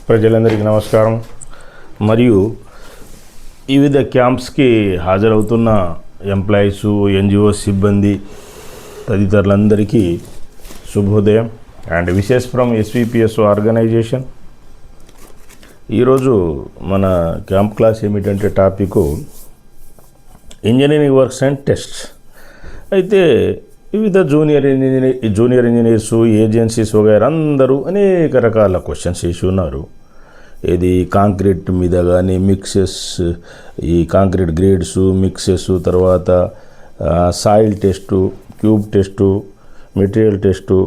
ప్రజలందరికీ నమస్కారం. మరియు వివిధ క్యాంప్స్కి హాజరవుతున్న ఎంప్లాయీస్, ఎన్జిఓ సిబ్బంది తదితరులందరికీ శుభోదయం and wishes from SVPS organisation. ఈరోజు మన క్యాంప్ క్లాస్ ఏమిటంటే topic engineering works and tests. అయితే వివిధ జూనియర్ ఇంజనీర్స్, ఏజెన్సీస్ వగైరా అందరూ అనేక రకాల క్వశ్చన్స్ వేసి ఉన్నారు. ఇది కాంక్రీట్ మీద కానీ మిక్సెస్, ఈ కాంక్రీట్ గ్రేడ్స్, మిక్సెస్, తర్వాత soil test, cube test, material test,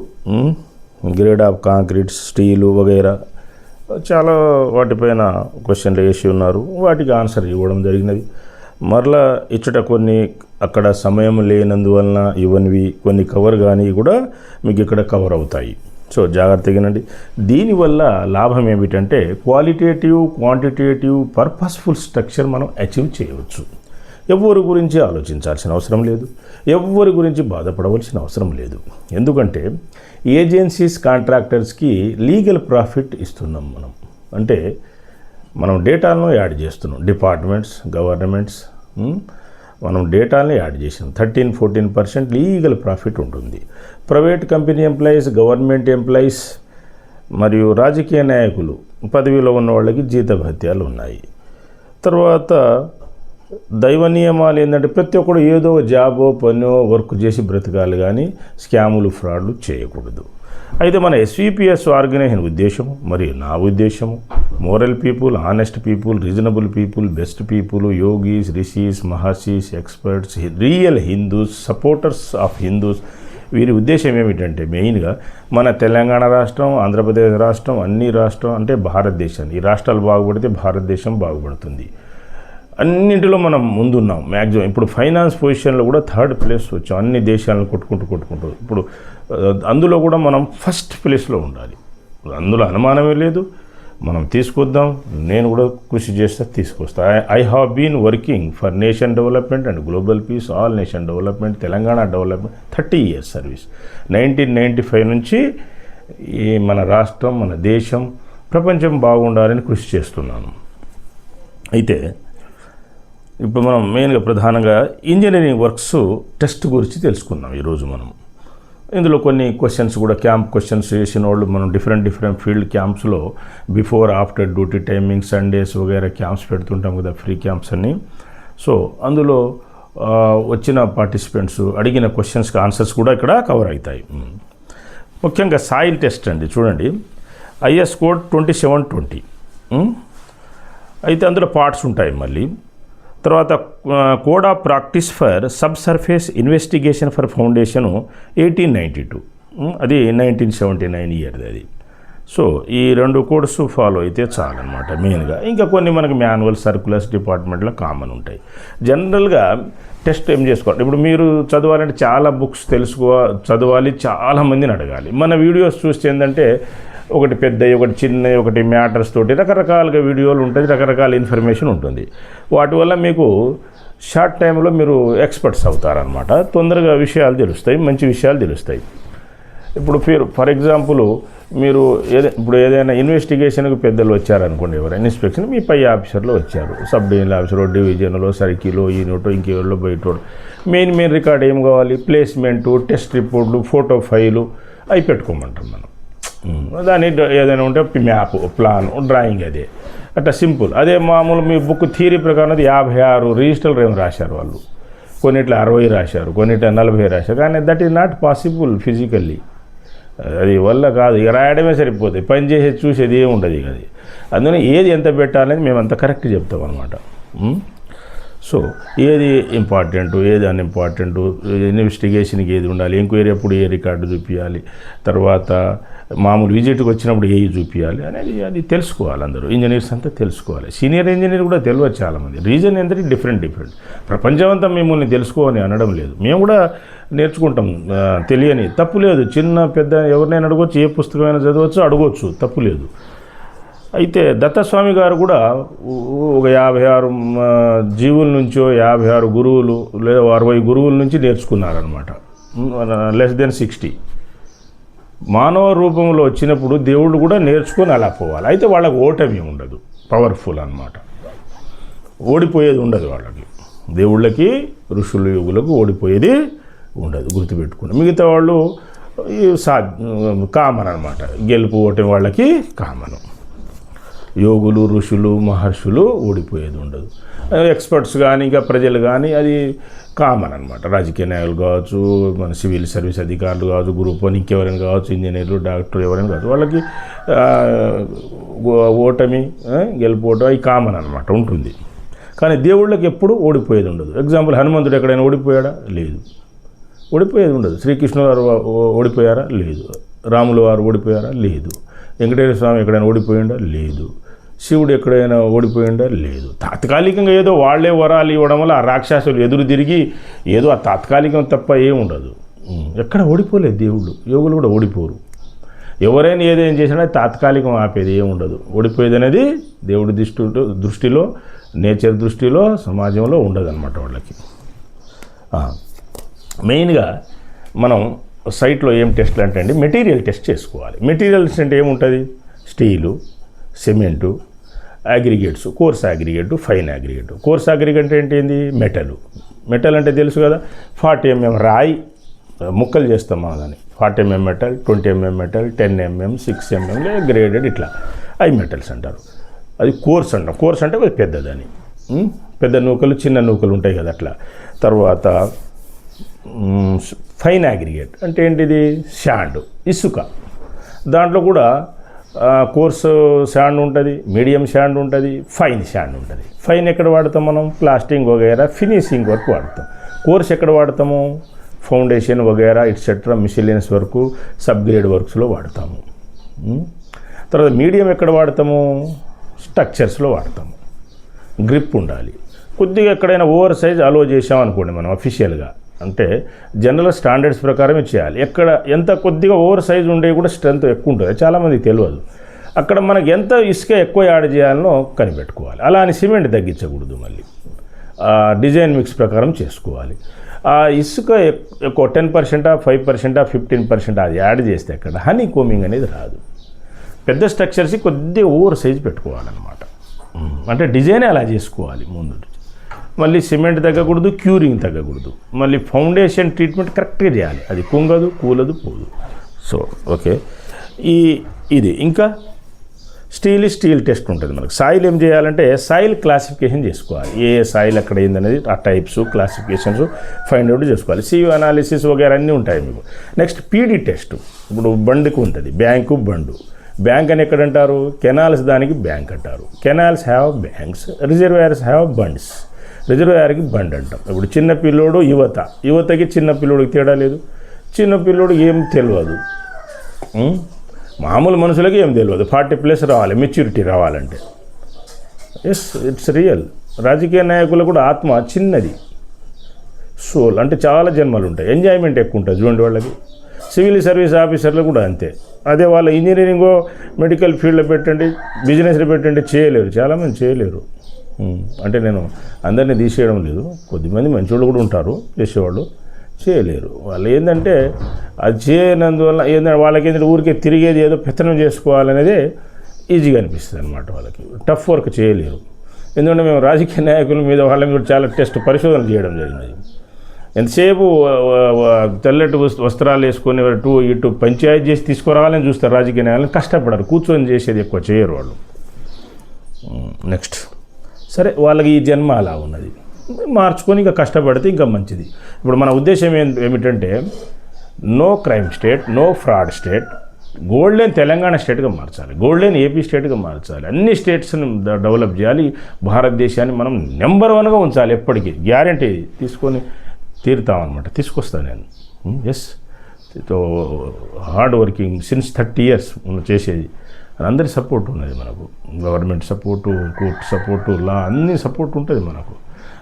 grade of concrete, steel వగైరా చాలా వాటిపైన క్వశ్చన్లు వేసి ఉన్నారు. వాటికి ఆన్సర్ ఇవ్వడం జరిగినది. మరలా ఇచ్చట కొన్ని అక్కడ సమయం లేనందువలన ఇవన్నీ కొన్ని కవర్ కానీ కూడా మీకు ఇక్కడ కవర్ అవుతాయి. సో జాగ్రత్తగానండి. దీనివల్ల లాభం ఏమిటంటే క్వాలిటేటివ్, క్వాంటిటేటివ్, పర్పస్ఫుల్ స్ట్రక్చర్ మనం అచీవ్ చేయవచ్చు. ఎవరి గురించి ఆలోచించాల్సిన అవసరం లేదు, ఎవరి గురించి బాధపడవలసిన అవసరం లేదు. ఎందుకంటే ఏజెన్సీస్, కాంట్రాక్టర్స్కి లీగల్ ప్రాఫిట్ ఇస్తున్నాం మనం. అంటే మనం డేటాను యాడ్ చేస్తున్నాం. డిపార్ట్మెంట్స్, గవర్నమెంట్స్ మనం డేటాని యాడ్ చేసాం. 13-14% లీగల్ ప్రాఫిట్ ఉంటుంది. Private company employees, government employees మరియు రాజకీయ నాయకులు, పదవిలో ఉన్న వాళ్ళకి జీతభత్యాలు ఉన్నాయి. తర్వాత దైవ నియమాలు ఏంటంటే ప్రతి ఒక్కరు ఏదో జాబో పనో వర్క్ చేసి బ్రతకాలి, కానీ స్కాములు, ఫ్రాడ్లు చేయకూడదు. అయితే మన ఎస్విపిఎస్ ఆర్గనైజేషన్ ఉద్దేశము మరియు నా ఉద్దేశము moral people, honest people, reasonable people, best people, yogis, rishis, maharshis, experts, real Hindus, supporters of Hindus, వీరి ఉద్దేశం ఏమిటంటే మెయిన్గా మన తెలంగాణ రాష్ట్రం, ఆంధ్రప్రదేశ్ రాష్ట్రం, అన్ని రాష్ట్రం అంటే భారతదేశాన్ని, ఈ రాష్ట్రాలు బాగుపడితే భారతదేశం బాగుపడుతుంది. అన్నింటిలో మనం ముందున్నాం. మ్యాక్సిమం ఇప్పుడు ఫైనాన్స్ పొజిషన్లో కూడా 3rd ప్లేస్ వచ్చాం. అన్ని దేశాలను కొట్టుకుంటూ ఇప్పుడు అందులో కూడా మనం ఫస్ట్ ప్లేస్లో ఉండాలి. అందులో అనుమానమే లేదు. మనం తీసుకొద్దాం. నేను కూడా కృషి చేస్తే తీసుకొస్తా. I have been working for nation development and global peace, all nation development, Telangana development, 30 years service. 1995 నుంచి ఈ మన రాష్ట్రం, మన దేశం, ప్రపంచం బాగుండాలని కృషి చేస్తున్నాను. అయితే ఇప్పుడు మనం మెయిన్గా ప్రధానంగా ఇంజనీరింగ్ వర్క్స్ టెస్ట్ గురించి తెలుసుకుందాం ఈరోజు మనం. ఇందులో కొన్ని క్వశ్చన్స్ కూడా క్యాంప్ క్వశ్చన్స్ వేసిన వాళ్ళు మనం డిఫరెంట్ ఫీల్డ్ క్యాంప్స్లో before, after duty timing, Sundays వగైరా క్యాంప్స్ పెడుతుంటాం కదా, ఫ్రీ క్యాంప్స్ అన్నీ. సో అందులో వచ్చిన పార్టిసిపెంట్స్ అడిగిన క్వశ్చన్స్కి ఆన్సర్స్ కూడా ఇక్కడ కవర్ అవుతాయి. ముఖ్యంగా సాయిల్ టెస్ట్ అండి. చూడండి, ఐఎస్ కోడ్ 2720. అయితే అందులో పార్ట్స్ ఉంటాయి. మళ్ళీ తర్వాత code of practice for sub surface investigation for foundation 1892, అది 1979 ఇయర్ది అది. సో ఈ 2 కోడ్స్ ఫాలో అయితే చాలన్నమాట మెయిన్గా. ఇంకా కొన్ని మనకి మాన్యువల్, సర్కులర్స్ డిపార్ట్మెంట్లో కామన్ ఉంటాయి. జనరల్గా టెస్ట్ ఏం చేసుకోవాలి, ఇప్పుడు మీరు చదవాలంటే చాలా బుక్స్ చదవాలి, చాలామందిని అడగాలి. మన వీడియోస్ చూస్తే ఏంటంటే ఒకటి పెద్దవి, ఒకటి చిన్నవి, ఒకటి మ్యాటర్స్ తోటి రకరకాలుగా వీడియోలు ఉంటుంది, రకరకాల ఇన్ఫర్మేషన్ ఉంటుంది. వాటి వల్ల మీకు షార్ట్ టైంలో మీరు ఎక్స్పర్ట్స్ అవుతారనమాట. తొందరగా విషయాలు తెలుస్తాయి, మంచి విషయాలు తెలుస్తాయి. ఇప్పుడు ఫర్ ఎగ్జాంపుల్ మీరు ఇప్పుడు ఏదైనా ఇన్వెస్టిగేషన్కి పెద్దలు వచ్చారనుకోండి, ఎవరైనా ఇన్స్పెక్షన్, మీ పై ఆఫీసర్లో వచ్చారు, సబ్ డివిజనల్ ఆఫీసర్, డివిజన్లో, సర్కిల్లో, ఈ నోటో, ఇంకేళ్ళలో, బయటోడు. మెయిన్ రికార్డ్ ఏం కావాలి, ప్లేస్మెంటు, టెస్ట్ రిపోర్ట్లు, ఫోటో ఫైలు అవి పెట్టుకోమంటాం మనం. దాని ఏదైనా ఉంటే మ్యాప్, ప్లాన్, డ్రాయింగ్, అదే అట్లా సింపుల్. అదే మామూలు మీ బుక్ థియరీ ప్రకారం 56 రిజిస్టర్లు ఏమి రాశారు వాళ్ళు, కొన్నిట్లో 60 రాశారు, కొన్నిట్లో 40 రాశారు. కానీ that is not possible physically. అది వల్ల కాదు, ఇక రాయడమే సరిపోతుంది, పని చేసేది చూసేది ఏమి ఉండదు ఇక అది. అందుకని ఏది ఎంత పెట్టాలని మేము అంత కరెక్ట్ చెప్తాం అనమాట. సో ఏది ఇంపార్టెంట్, ఏది అన్ఇంపార్టెంట్, ఇన్వెస్టిగేషన్కి ఏది ఉండాలి, ఎంక్వైరీ అప్పుడు ఏ రికార్డు చూపించాలి, తర్వాత మామూలు విజిట్కి వచ్చినప్పుడు ఏ చూపించాలి అనేది అది తెలుసుకోవాలి. అందరూ ఇంజనీర్స్ అంతా తెలుసుకోవాలి. సీనియర్ ఇంజనీర్ కూడా తెలియదు చాలామంది. రీజన్ ఏంటంటే డిఫరెంట్. ప్రపంచం అంతా మిమ్మల్ని తెలుసుకోని అనడం లేదు, మేము కూడా నేర్చుకుంటాం. తెలియని తప్పు లేదు. చిన్న పెద్ద ఎవరినైనా అడగవచ్చు, ఏ పుస్తకమైనా చదవచ్చు, అడగవచ్చు, తప్పు లేదు. అయితే దత్తస్వామి గారు కూడా ఒక 56 జీవుల నుంచో 56 గురువులు లేదా 60 గురువుల నుంచి నేర్చుకున్నారనమాట. Less than 60. మానవ రూపంలో వచ్చినప్పుడు దేవుళ్ళు కూడా నేర్చుకొని అలా పోవాలి. అయితే వాళ్ళకి ఓటమి ఉండదు, పవర్ఫుల్ అన్నమాట. ఓడిపోయేది ఉండదు వాళ్ళకి. దేవుళ్ళకి, ఋషులు, యోగులకు ఓడిపోయేది ఉండదు, గుర్తుపెట్టుకుని. మిగతా వాళ్ళు కామన్ అనమాట, గెలుపు ఓటమి వాళ్ళకి కామను. యోగులు, ఋషులు, మహర్షులు ఓడిపోయేది ఉండదు. ఎక్స్పర్ట్స్ కానీ ఇంకా ప్రజలు కానీ అది కామన్ అనమాట. రాజకీయ నాయకులు కావచ్చు, మన సివిల్ సర్వీస్ అధికారులు కావచ్చు, గ్రూప్ వన్ ఇంకెవరైనా కావచ్చు, ఇంజనీర్లు, డాక్టర్ ఎవరైనా కావచ్చు, వాళ్ళకి ఓటమి, గెలుపు ఓటమి అవి కామన్ అనమాట ఉంటుంది. కానీ దేవుళ్ళకి ఎప్పుడు ఓడిపోయేది ఉండదు. ఎగ్జాంపుల్, హనుమంతుడు ఎక్కడైనా ఓడిపోయాడా? లేదు, ఓడిపోయేది ఉండదు. శ్రీకృష్ణుడు వారు ఓడిపోయారా? లేదు. రాములు వారు ఓడిపోయారా? లేదు. వెంకటేశ్వర స్వామి ఎక్కడైనా ఓడిపోయిండా? లేదు. శివుడు ఎక్కడైనా ఓడిపోయిండా? లేదు. తాత్కాలికంగా ఏదో వాళ్లే వరాలు ఇవ్వడం వల్ల ఆ రాక్షసులు ఎదురు తిరిగి ఏదో ఆ తాత్కాలికం తప్ప ఏం ఉండదు. ఎక్కడ ఓడిపోలేదు దేవుళ్ళు, యోగులు కూడా ఓడిపోరు. ఎవరైనా ఏదేం చేసినా తాత్కాలికం, ఆపేది ఏం ఉండదు. ఓడిపోయేది అనేది దేవుడి దృష్టిలో, నేచర్ దృష్టిలో, సమాజంలో ఉండదన్నమాట వాళ్ళకి. మెయిన్గా మనం సైట్లో ఏం టెస్ట్లు అంటే అండి, మెటీరియల్ టెస్ట్ చేసుకోవాలి. మెటీరియల్స్ అంటే ఏముంటుంది? Steel, cement, aggregates, coarse aggregate, fine aggregate. Coarse aggregate అంటే ఏంటి? మెటల్ అంటే తెలుసు కదా, 40 mm రాయి ముక్కలు చేస్తాం మనం దాన్ని. 40 mm metal, 20 mm metal, 10 mm, 6 mm graded, ఇట్లా అవి మెటల్స్ అంటారు. అది కోర్స్ అంటాం. కోర్స్ అంటే అది పెద్దదని, పెద్ద నూకలు, చిన్న నూకలు ఉంటాయి కదా అట్లా. తర్వాత ఫైన్ అగ్రిగేట్ అంటే ఏంటిది? శాండ్, ఇసుక. దాంట్లో కూడా కోర్స్ శాండ్ ఉంటుంది, మీడియం శాండ్ ఉంటుంది, ఫైన్ శాండ్ ఉంటుంది. ఫైన్ ఎక్కడ వాడతాం మనం? ప్లాస్టింగ్ వగైరా, ఫినిషింగ్ వర్క్ వాడతాం. కోర్స్ ఎక్కడ వాడతాము? ఫౌండేషన్ వగైరా ఇట్సెట్రా మిసిలియన్స్ వరకు, సబ్గ్రేడ్ వర్క్స్లో వాడతాము. తర్వాత మీడియం ఎక్కడ వాడతాము? స్ట్రక్చర్స్లో వాడతాము. గ్రిప్ ఉండాలి. కొద్దిగా ఎక్కడైనా ఓవర్ సైజ్ అలో చేసామనుకోండి మనం అఫీషియల్గా, అంటే జనరల్ స్టాండర్డ్స్ ప్రకారమే చేయాలి. ఎక్కడ ఎంత కొద్దిగా ఓవర్ సైజ్ ఉండే కూడా స్ట్రెంత్ ఎక్కువ ఉంటుంది, చాలామందికి తెలియదు. అక్కడ మనకు ఎంత ఇసుక ఎక్కువ యాడ్ చేయాలనో కనిపెట్టుకోవాలి. అలా అని సిమెంట్ తగ్గించకూడదు, మళ్ళీ డిజైన్ మిక్స్ ప్రకారం చేసుకోవాలి. ఆ ఇసుక ఎక్కువ 10%, 5%, 15% అది యాడ్ చేస్తే అక్కడ హనీ కోమింగ్ అనేది రాదు. పెద్ద స్ట్రక్చర్స్కి కొద్దిగా ఓవర్ సైజ్ పెట్టుకోవాలన్నమాట. అంటే డిజైనే అలా చేసుకోవాలి ముందు. మళ్ళీ సిమెంట్ తగ్గకూడదు, క్యూరింగ్ తగ్గకూడదు. మళ్ళీ ఫౌండేషన్ ట్రీట్మెంట్ కరెక్ట్గా చేయాలి, అది కుంగదు, కూలదు, పోదు. సో ఓకే, ఇది ఇంకా స్టీల్ టెస్ట్ ఉంటుంది మనకు. సాయిల్ ఏం చేయాలంటే సాయిల్ క్లాసిఫికేషన్ చేసుకోవాలి. ఏ సాయిల్ అక్కడ ఏందనేది ఆ టైప్స్, క్లాసిఫికేషన్స్ ఫైండ్ అవుట్ చేసుకోవాలి. సియు అనాలిసిస్ వగేరా అన్నీ ఉంటాయి మీకు. Next PD test. ఇప్పుడు బండికి ఉంటుంది, బ్యాంకు, బండు. బ్యాంక్ అని ఎక్కడంటారు? కెనాల్స్, దానికి బ్యాంక్ అంటారు. Canals have banks, reservoirs have bunds. రిజర్వాయర్కి బండ్ అంటాం. ఇప్పుడు చిన్న పిల్లోడు, యువతకి చిన్న పిల్లోడికి తేడా లేదు. చిన్న పిల్లోడు ఏం తెలియదు, మామూలు మనుషులకి ఏం తెలియదు. 40+ రావాలి, మెచ్యూరిటీ రావాలంటే. Yes, it's real. రాజకీయ నాయకులు కూడా ఆత్మ చిన్నది, సోల్ అంటే చాలా జన్మలు ఉంటాయి, ఎంజాయ్మెంట్ ఎక్కువ ఉంటుంది చూడండి వాళ్ళకి. సివిల్ సర్వీస్ ఆఫీసర్లు కూడా అంతే. అదే వాళ్ళ ఇంజనీరింగో, మెడికల్ ఫీల్డ్లో పెట్టండి, బిజినెస్లో పెట్టండి, చేయలేరు, చాలామంది చేయలేరు. అంటే నేను అందరినీ తీసేయడం లేదు, కొద్దిమంది మంచివాళ్ళు కూడా ఉంటారు చేసేవాళ్ళు, చేయలేరు. వాళ్ళు ఏంటంటే అది చేయనందువల్ల ఏంటంటే వాళ్ళకి ఏంటంటే ఊరికే తిరిగేది ఏదో పెత్తనం చేసుకోవాలనేదే ఈజీగా అనిపిస్తుంది అనమాట. వాళ్ళకి టఫ్ వర్క్ చేయలేరు. ఎందుకంటే మేము రాజకీయ నాయకుల మీద వాళ్ళ మీద చాలా పరిశోధన చేయడం జరిగినది. ఎంతసేపు తెల్లటి వస్త్రాలు వేసుకొని ఇటు పంచాయతీ చేసి తీసుకురావాలని చూస్తారు రాజకీయ నాయకులను, కష్టపడరు, కూర్చొని చేసేది ఎక్కువ చేయరు వాళ్ళు. నెక్స్ట్, సరే వాళ్ళకి ఈ జన్మ అలా ఉన్నది, మార్చుకొని ఇంకా కష్టపడితే ఇంకా మంచిది. ఇప్పుడు మన ఉద్దేశం ఏమిటంటే no crime state, no fraud state, golden Telangana స్టేట్గా మార్చాలి, గోల్డెన్ ఏపీ స్టేట్గా మార్చాలి, అన్ని స్టేట్స్ని డెవలప్ చేయాలి. భారతదేశాన్ని మనం నెంబర్ 1గా ఉంచాలి ఎప్పటికీ. గ్యారంటీ తీసుకొని తీరుతామన్నమాట, తీసుకొస్తాను నేను. Yes, hard working since 30 years చేసేది. అందరి సపోర్ట్ ఉన్నది మనకు, government support, court support, law అన్ని సపోర్ట్ ఉంటుంది మనకు.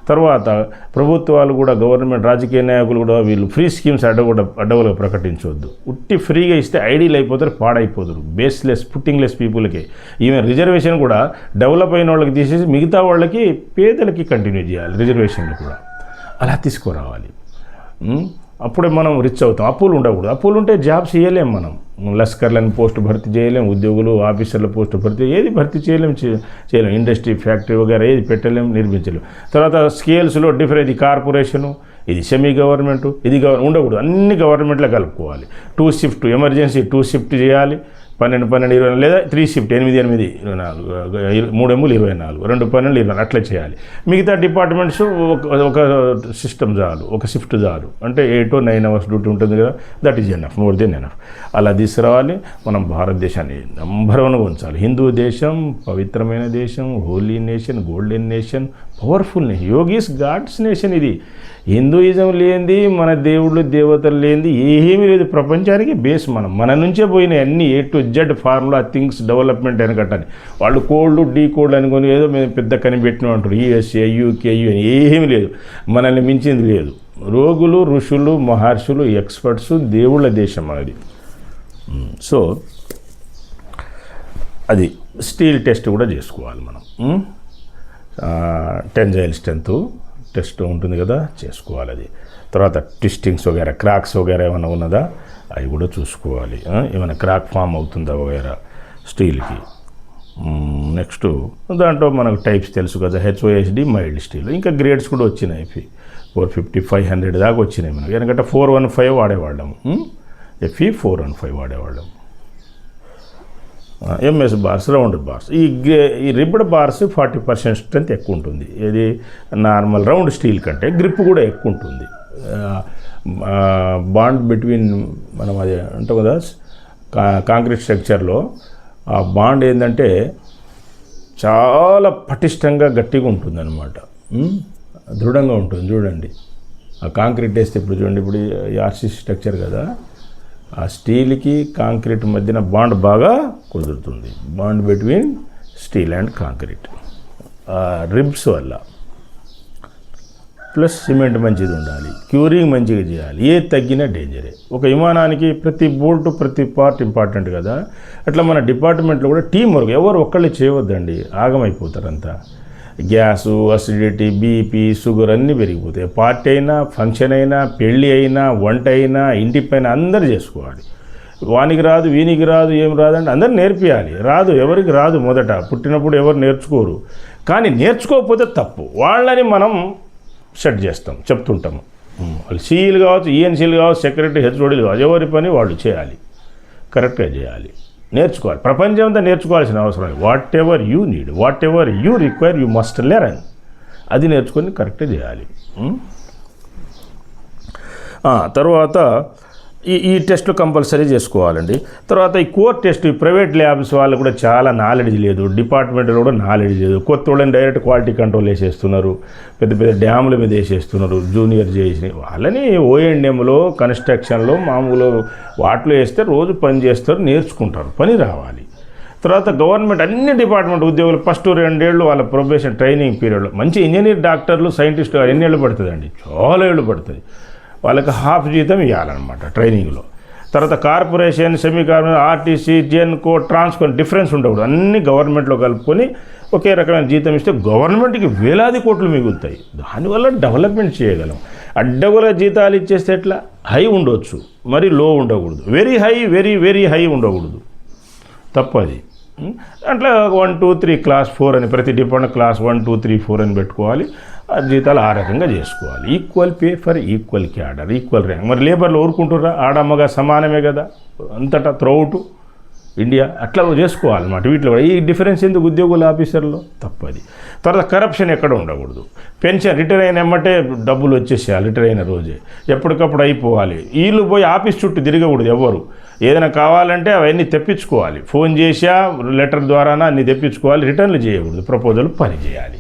తర్వాత ప్రభుత్వాలు కూడా, గవర్నమెంట్, రాజకీయ నాయకులు కూడా వీళ్ళు ఫ్రీ స్కీమ్స్ అడ్డగోలుగా ప్రకటించవద్దు. ఉట్టి ఫ్రీగా ఇస్తే ఐడీలు అయిపోతారు, పాడైపోతారు. బేస్లెస్, పుట్టింగ్లెస్ పీపుల్కి. ఈవెన్ రిజర్వేషన్ కూడా డెవలప్ అయిన వాళ్ళకి తీసేసి మిగతా వాళ్ళకి, పేదలకి కంటిన్యూ చేయాలి రిజర్వేషన్లు కూడా. అలా తీసుకురావాలి. అప్పుడే మనం రిచ్ అవుతాం. అప్పులు ఉండకూడదు. అప్పులు ఉంటే జాబ్స్ ఇవ్వలేము మనం. లస్కర్లని పోస్ట్ భర్తీ చేయలేం, ఉద్యోగులు ఆఫీసర్ల పోస్ట్ భర్తీ ఏది భర్తీ చేయలేం, ఇండస్ట్రీ ఫ్యాక్టరీ వగేరా ఏది పెట్టలేం, నిర్మించలేం. తర్వాత స్కేల్స్లో డిఫరెంట్, ఇది కార్పొరేషను, ఇది సెమీ గవర్నమెంటు, ఇది ఉండకూడదు, అన్ని గవర్నమెంట్లో కలుపుకోవాలి. 2 షిఫ్ట్ ఎమర్జెన్సీ 2 షిఫ్ట్ చేయాలి, 12, 20 లేదా 3 షిఫ్ట్ 8, 8, 24, 3 ఎమ్ములు 24, 2 12, 24 అట్లా చేయాలి. మిగతా డిపార్ట్మెంట్స్ ఒక సిస్టమ్ చాలు, ఒక షిఫ్ట్ చాలు, అంటే 8 or 9 hours డ్యూటీ ఉంటుంది కదా, that is enough, more than enough. అలా తీసుకురావాలి. మనం భారతదేశాన్ని నంబర్ 1గా ఉంచాలి. హిందూ దేశం, పవిత్రమైన దేశం, holy nation, golden nation, powerful nation, yogis gods nation. ఇది హిందూయిజం లేనిది, మన దేవుళ్ళు దేవతలు లేనిది ఏమీ లేదు. ప్రపంచానికి బేస్ మన నుంచే పోయినాయి అన్ని A to Z formula things development అని కట్టాలి. వాళ్ళు కోడ్లు డీ కోడ్లు అనుకొని ఏదో మేము పెద్ద కనిపెట్టినాం అంటారు. USA UK UN ఏమీ లేదు, మనల్ని మించింది లేదు. రోగులు, ఋషులు, మహర్షులు, ఎక్స్పర్ట్స్, దేవుళ్ళ దేశం అది. సో అది స్టీల్ టెస్ట్ కూడా చేసుకోవాలి మనం. టెన్జైల్ స్ట్రెంత్ టెస్ట్ ఉంటుంది కదా, చేసుకోవాలి అది. తర్వాత ట్విస్టింగ్స్ వగేరా, క్రాక్స్ వగేరా ఏమైనా ఉన్నదా అవి కూడా చూసుకోవాలి. ఏమైనా క్రాక్ ఫామ్ అవుతుందా వగేరా స్టీల్కి. నెక్స్ట్ దాంట్లో మనకు టైప్స్ తెలుసు కదా, HOSD మైల్డ్ స్టీల్. ఇంకా గ్రేడ్స్ కూడా వచ్చినాయి, 450 500 దాకా వచ్చినాయి మనకి. ఎందుకంటే 415 వాడేవాళ్ళము, FE 415 వాడేవాళ్ళం. MS bars, round bars. ఈ రిబ్డ్ బార్స్ 40% స్ట్రెంత్ ఎక్కువ ఉంటుంది. ఇది నార్మల్ రౌండ్ స్టీల్ కంటే గ్రిప్ కూడా ఎక్కువ ఉంటుంది. బాండ్ బిట్వీన్ మనం అది అంటాం కదా కాంక్రీట్ స్ట్రక్చర్లో, ఆ బాండ్ ఏంటంటే చాలా పటిష్టంగా గట్టిగా ఉంటుంది అనమాట, దృఢంగా ఉంటుంది. చూడండి ఆ కాంక్రీట్ వేస్తే, ఇప్పుడు చూడండి, ఇప్పుడు RCC స్ట్రక్చర్ కదా, ఆ స్టీల్కి కాంక్రీట్ మధ్యన బాండ్ బాగా కుదురుతుంది. Bond between steel and concrete ribs వల్ల. ప్లస్ సిమెంట్ మంచిది ఉండాలి, క్యూరింగ్ మంచిగా చేయాలి, ఏ తగ్గినా డేంజరే. ఒక విమానానికి ప్రతి బోల్టు ప్రతి పార్ట్ ఇంపార్టెంట్ కదా, అట్లా మన డిపార్ట్మెంట్లో కూడా టీం వర్క్. ఎవరు ఒక్కళ్ళు చేయవద్దండి, ఆగమైపోతారంతా. గ్యాసు, అసిడిటీ, BP, షుగర్ అన్నీ పెరిగిపోతాయి. పార్టీ అయినా, ఫంక్షన్ అయినా, పెళ్ళి అయినా, వంట అయినా, ఇంటి పైన అందరు చేసుకోవాలి. వానికి రాదు, వీనికి రాదు, ఏం రాదంటే అందరు నేర్పియాలి. రాదు, ఎవరికి రాదు, మొదట పుట్టినప్పుడు ఎవరు నేర్చుకోరు. కానీ నేర్చుకోకపోతే తప్పు, వాళ్ళని మనం సెట్ చేస్తాం, చెప్తుంటాము. వాళ్ళు CEలు కావచ్చు, ENCలు కావచ్చు, సెక్రటరీ, HODలు కావచ్చు, ఎవరి పని వాళ్ళు చేయాలి, కరెక్ట్గా చేయాలి, నేర్చుకోవాలి. ప్రపంచం అంతా నేర్చుకోవాల్సిన అవసరం. What ever you need, what ever you require, you must learn. అది నేర్చుకొని కరెక్ట్గా చేయాలి. తర్వాత ఈ టెస్ట్లు కంపల్సరీ చేసుకోవాలండి. తర్వాత ఈ కోర్ టెస్ట్, ఈ ప్రైవేట్ ల్యాబ్స్ వాళ్ళు కూడా చాలా నాలెడ్జ్ లేదు, డిపార్ట్మెంట్లో కూడా నాలెడ్జ్ లేదు. కొత్త వాళ్ళని డైరెక్ట్ క్వాలిటీ కంట్రోల్ వేసేస్తున్నారు, పెద్ద పెద్ద డ్యాముల మీద వేసేస్తున్నారు, జూనియర్ చేసి వాళ్ళని O&Mలో, కన్స్ట్రక్షన్లో, మామూలు వాటిలో వేస్తే రోజు పని చేస్తారు, నేర్చుకుంటారు, పని రావాలి. తర్వాత గవర్నమెంట్ అన్ని డిపార్ట్మెంట్ ఉద్యోగులు ఫస్ట్ 2 ఏళ్ళు వాళ్ళ ప్రొబేషన్ ట్రైనింగ్ పీరియడ్లో మంచి ఇంజనీర్, డాక్టర్లు, సైంటిస్టులు ఎన్ని ఏళ్ళు పడుతుందండి, చాలా ఏళ్ళు పడుతుంది. వాళ్ళకి హాఫ్ జీతం ఇవ్వాలన్నమాట ట్రైనింగ్లో. తర్వాత corporation, semi corporation, RTC, Genco, Transco difference ఉండకూడదు, అన్ని గవర్నమెంట్లో కలుపుకొని ఒకే రకమైన జీతం ఇస్తే గవర్నమెంట్కి వేలాది కోట్లు మిగులుతాయి. దానివల్ల డెవలప్మెంట్ చేయగలం. అడ్డగోల జీతాలు ఇచ్చేస్తే ఎట్లా? హై ఉండొచ్చు, మరి లో ఉండకూడదు. Very high, very very high ఉండకూడదు, తప్పది. అట్లా 1 2 3 క్లాస్ 4 అని ప్రతి డిపార్ట్మెంట్ క్లాస్ 1 2 3 4 అని పెట్టుకోవాలి. ఆ జీతాలు ఆ రకంగా చేసుకోవాలి. Equal pay for equal cadre, equal rank. మరి లేబర్లు ఊరుకుంటుర్రా? ఆడమ్మగా సమానమే కదా అంతటా త్రౌట్ ఇండియా, అట్లా చేసుకోవాలన్నమాట. వీటిలో కూడా ఈ డిఫరెన్స్ ఎందుకు ఉద్యోగుల ఆఫీసర్లో? తప్పది. తర్వాత కరప్షన్ ఎక్కడ ఉండకూడదు. పెన్షన్ రిటైర్ అయిన ఎమ్మటే డబ్బులు వచ్చేసేయాలి, రిటైర్ అయిన రోజే, ఎప్పటికప్పుడు అయిపోవాలి. వీళ్ళు పోయి ఆఫీస్ చుట్టూ తిరగకూడదు ఎవరు. ఏదైనా కావాలంటే అవన్నీ తెప్పించుకోవాలి, ఫోన్ చేసా లెటర్ ద్వారానా అన్నీ తెప్పించుకోవాలి. రిటర్న్లు చేయకూడదు, ప్రపోజల్ పని చేయాలి.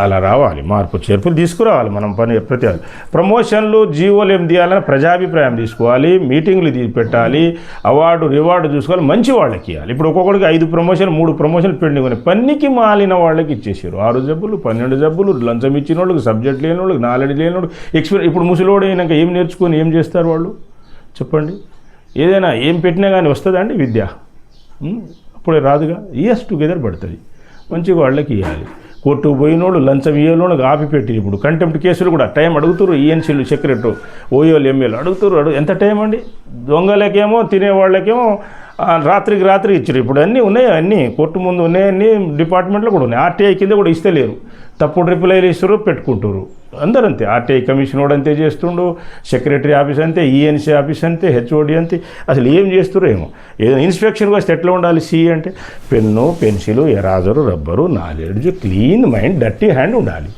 అలా రావాలి, మార్పు చేర్పులు తీసుకురావాలి మనం పని. ప్రతి ప్రమోషన్లు, జీవోలు ఏం తీయాలని ప్రజాభిప్రాయం తీసుకోవాలి, మీటింగ్లు పెట్టాలి, అవార్డు రివార్డు చూసుకోవాలి, మంచి వాళ్ళకి ఇవ్వాలి. ఇప్పుడు ఒక్కొక్కడికి 5 ప్రమోషన్లు 3 ప్రమోషన్లు పెండింగ్ ఉన్నాయి. పనికి మాలిన వాళ్ళకి ఇచ్చేసారు. 6 జబ్బులు 12 జబ్బులు, లంచం ఇచ్చిన వాళ్ళకి, సబ్జెక్ట్ లేని వాళ్ళకి, నాలెడ్జ్ లేని వాళ్ళకి, ఎక్స్పీరియన్స్. ఇప్పుడు ముసలోడు అయినాక ఏం నేర్చుకొని ఏం చేస్తారు వాళ్ళు చెప్పండి? ఏదైనా ఏం పెట్టినా కానీ వస్తుందా అండి విద్య? అప్పుడే రాదుగా. ఇయర్స్ టుగెదర్ పడుతుంది. మంచిగా వాళ్ళకి ఇవ్వాలి. కోర్టుకు పోయినోళ్ళు లంచం ఇయ్యలోనికి ఆపిపెట్టి ఇప్పుడు కంటెంప్ట్ కేసులు కూడా టైం అడుగుతారు. ఈఎన్సీలు సెక్రటరీ ఓయోలు ఎమ్మెల్యేలు అడుగుతారు. ఎంత టైం అండి? దొంగలకేమో తినేవాళ్ళకేమో రాత్రికి రాత్రి ఇచ్చారు. ఇప్పుడు అన్నీ ఉన్నాయి, అన్నీ కోర్టు ముందు ఉన్నాయి, అన్నీ డిపార్ట్మెంట్లో కూడా ఉన్నాయి. ఆర్టీఐ కింద కూడా ఇస్తలేరు, తప్పుడు రిప్లైలు ఇస్తారు, పెట్టుకుంటారు. అందరూ అంతే. ఆర్టీఐ కమిషన్ కూడా అంతే చేస్తుండు, సెక్రటరీ ఆఫీస్ అంతే, ఈఎన్సీ ఆఫీస్ అంతే, హెచ్ఓడి అంతే. అసలు ఏం చేస్తారో ఏమో. ఏదో ఇన్స్పెక్షన్కి వస్తే ఎట్లా ఉండాలి? సి అంటే pen, pencil, eraser, rubber, knowledge, clean mind, dirty hand ఉండాలి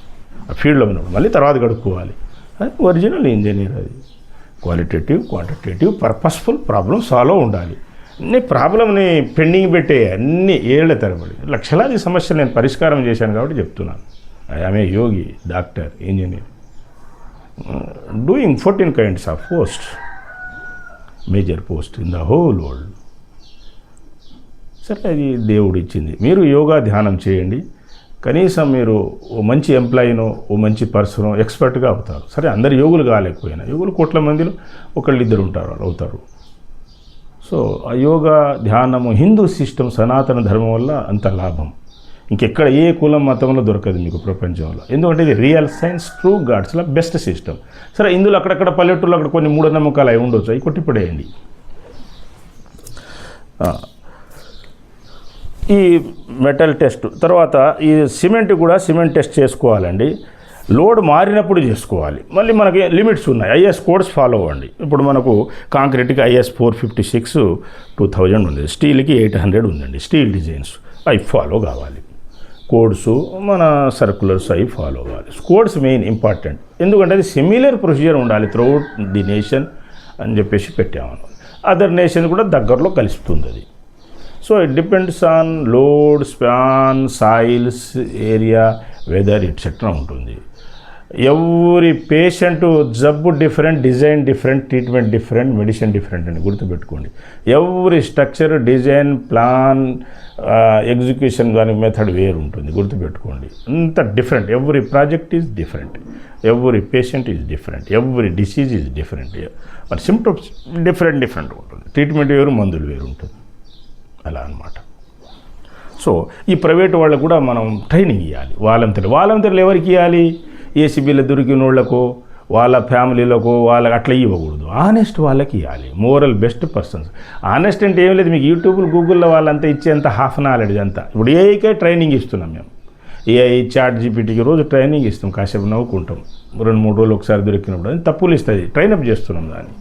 ఆ ఫీల్డ్లో ఉన్నప్పుడు. మళ్ళీ తర్వాత కడుక్కోవాలి. అది ఒరిజినల్ ఇంజనీర్. అది qualitative, quantitative, purposeful problem solve ఉండాలి. అన్ని ప్రాబ్లమ్ని పెండింగ్ పెట్టే అన్ని ఏళ్ల తరబడి లక్షలాది సమస్యలు నేను పరిష్కారం చేశాను కాబట్టి చెప్తున్నాను. I'm a Yogi, doctor, engineer, doing 14 kinds of posts, major post in the whole world. సరే, అది దేవుడు ఇచ్చింది. మీరు యోగా ధ్యానం చేయండి, కనీసం మీరు ఓ మంచి ఎంప్లాయీనో, ఓ మంచి పర్సనో ఎక్స్పర్ట్గా అవుతారు. సరే, అందరు యోగులు కాలేకపోయినా, యోగులు కోట్ల మందిలో ఒకళ్ళిద్దరు ఉంటారు, అవుతారు. సో ఆ యోగా ధ్యానము హిందూ సిస్టమ్, సనాతన ధర్మం వల్ల అంత లాభం ఇంకెక్కడ ఏ కులం మతంలో దొరకదు మీకు ప్రపంచంలో. ఎందుకంటే ఇది రియల్ సైన్స్, ట్రూ గాడ్స్లో బెస్ట్ సిస్టమ్. సరే, ఇందులో అక్కడక్కడ పల్లెటూళ్ళు అక్కడ కొన్ని మూఢనమ్మకాలు అవి ఉండొచ్చు, అవి కొట్టిపడేయండి. ఈ మెటల్ టెస్ట్ తర్వాత ఈ సిమెంట్ కూడా సిమెంట్ టెస్ట్ చేసుకోవాలండి. లోడ్ మారినప్పుడు చేసుకోవాలి. మళ్ళీ మనకి లిమిట్స్ ఉన్నాయి, ఐఎస్ కోడ్స్ ఫాలో అవ్వండి. ఇప్పుడు మనకు కాంక్రీట్కి IS 456 2000 ఉంది, స్టీల్కి 800 ఉందండి. స్టీల్ డిజైన్స్ అవి ఫాలో కావాలి. కోడ్స్ మన సర్కులర్స్ అవి ఫాలో అవ్వాలి. కోడ్స్ మెయిన్ ఇంపార్టెంట్, ఎందుకంటే అది సిమిలర్ ప్రొసీజర్ ఉండాలి త్రూఅవుట్ ది నేషన్ అని చెప్పేసి పెట్టాము. అదర్ నేషన్ కూడా దగ్గరలో కలుస్తుంది అది. So it depends on load, span, soils, area, weather etcetera ఉంటుంది. ఎవరి పేషెంట్ జబ్బు different, design different, treatment different, medicine different అని గుర్తుపెట్టుకోండి. ఎవరి స్ట్రక్చర్, డిజైన్, ప్లాన్, ఎగ్జిక్యూషన్ కానీ మెథడ్ వేరు ఉంటుంది, గుర్తుపెట్టుకోండి. అంత డిఫరెంట్. ఎవరి ప్రాజెక్ట్ ఈజ్ డిఫరెంట్, ఎవరి పేషెంట్ ఈజ్ డిఫరెంట్, ఎవరి డిసీజ్ ఈజ్ డిఫరెంట్, మరి సిమ్టమ్స్ డిఫరెంట్ ఉంటుంది. ట్రీట్మెంట్ వేరు, మందులు వేరు ఉంటుంది, అలా అన్నమాట. సో ఈ ప్రైవేట్ వాళ్ళకు కూడా మనం ట్రైనింగ్ ఇవ్వాలి. వాలంటీర్లు ఎవరికి ఇవ్వాలి? ఏసీబీలో దొరికిన వాళ్ళకు, వాళ్ళ ఫ్యామిలీలకు, వాళ్ళకి అట్లా ఇవ్వకూడదు. ఆనెస్ట్ వాళ్ళకి ఇవ్వాలి, మోరల్ బెస్ట్ పర్సన్స్. ఆనెస్ట్ అంటే ఏం లేదు, మీకు యూట్యూబ్లో, గూగుల్లో వాళ్ళంతా ఇచ్చేంత హాఫ్ నాలెడ్జ్ అంతా. ఇప్పుడు ఏఐకే ట్రైనింగ్ ఇస్తున్నాం మేము. ఏఐ, చాట్ జీపీటీకి రోజు ట్రైనింగ్ ఇస్తాం, కాసేపు నవ్వుకుంటాం. 2-3 రోజులు ఒకసారి దొరికినప్పుడు అది తప్పులు ఇస్తుంది, ట్రైనప్ చేస్తున్నాం దాన్ని.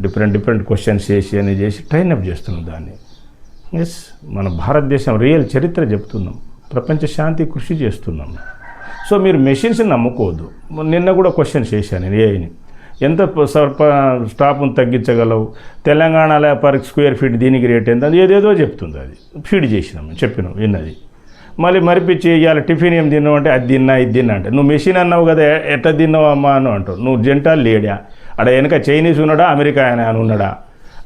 డిఫరెంట్ క్వశ్చన్స్ చేసి ట్రైనప్ చేస్తున్నాం దాన్ని. ఎస్, మన భారతదేశం రియల్ చరిత్ర చెప్తున్నాం, ప్రపంచ శాంతి కృషి చేస్తున్నాం. సో మీరు మెషిన్స్ని నమ్ముకోవద్దు. నిన్న కూడా క్వశ్చన్ చేశాను నేను ఏఐని, ఎంత స్టాప్ను తగ్గించగలవు, తెలంగాణలో పర్ స్క్వేర్ ఫీట్ దీనికి రేట్ ఎంత, ఏదేదో చెప్తుంది. అది ఫీడ్ చేసినాం, చెప్పినాం, విన్నది. మళ్ళీ మరిపించి ఇవాళ టిఫిన్ ఏం తిన్నావు అంటే అది తిన్నా ఇది తిన్నా అంటే, నువ్వు మెషిన్ అన్నావు కదా, ఎట్లా తిన్నావు అమ్మా అని అంటావు. నువ్వు జంటా లేడా, అక్కడ వెనక చైనీస్ ఉన్నాడా, అమెరికా ఆయన ఉన్నాడా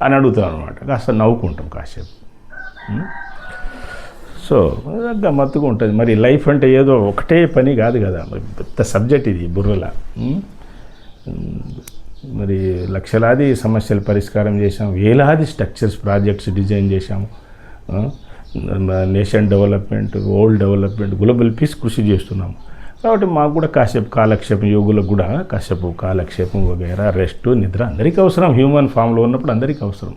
అని అడుగుతావు అనమాట. కాస్త నవ్వుకుంటాం కాసేపు. సో గమ్మత్తుగా ఉంటుంది. మరి లైఫ్ అంటే ఏదో ఒకటే పని కాదు కదా, పెద్ద సబ్జెక్ట్ ఇది బుర్రలా. మరి లక్షలాది సమస్యలు పరిష్కారం చేశాం, వేలాది స్ట్రక్చర్స్, ప్రాజెక్ట్స్ డిజైన్ చేశాము. Nation development, world development, global peace కృషి చేస్తున్నాము. కాబట్టి మాకు కూడా కాసేపు కాలక్షేపం, యోగులకు కూడా కాసేపు కాలక్షేపం వగైరా, రెస్ట్, నిద్ర అందరికీ అవసరం. హ్యూమన్ ఫామ్లో ఉన్నప్పుడు అందరికీ అవసరం.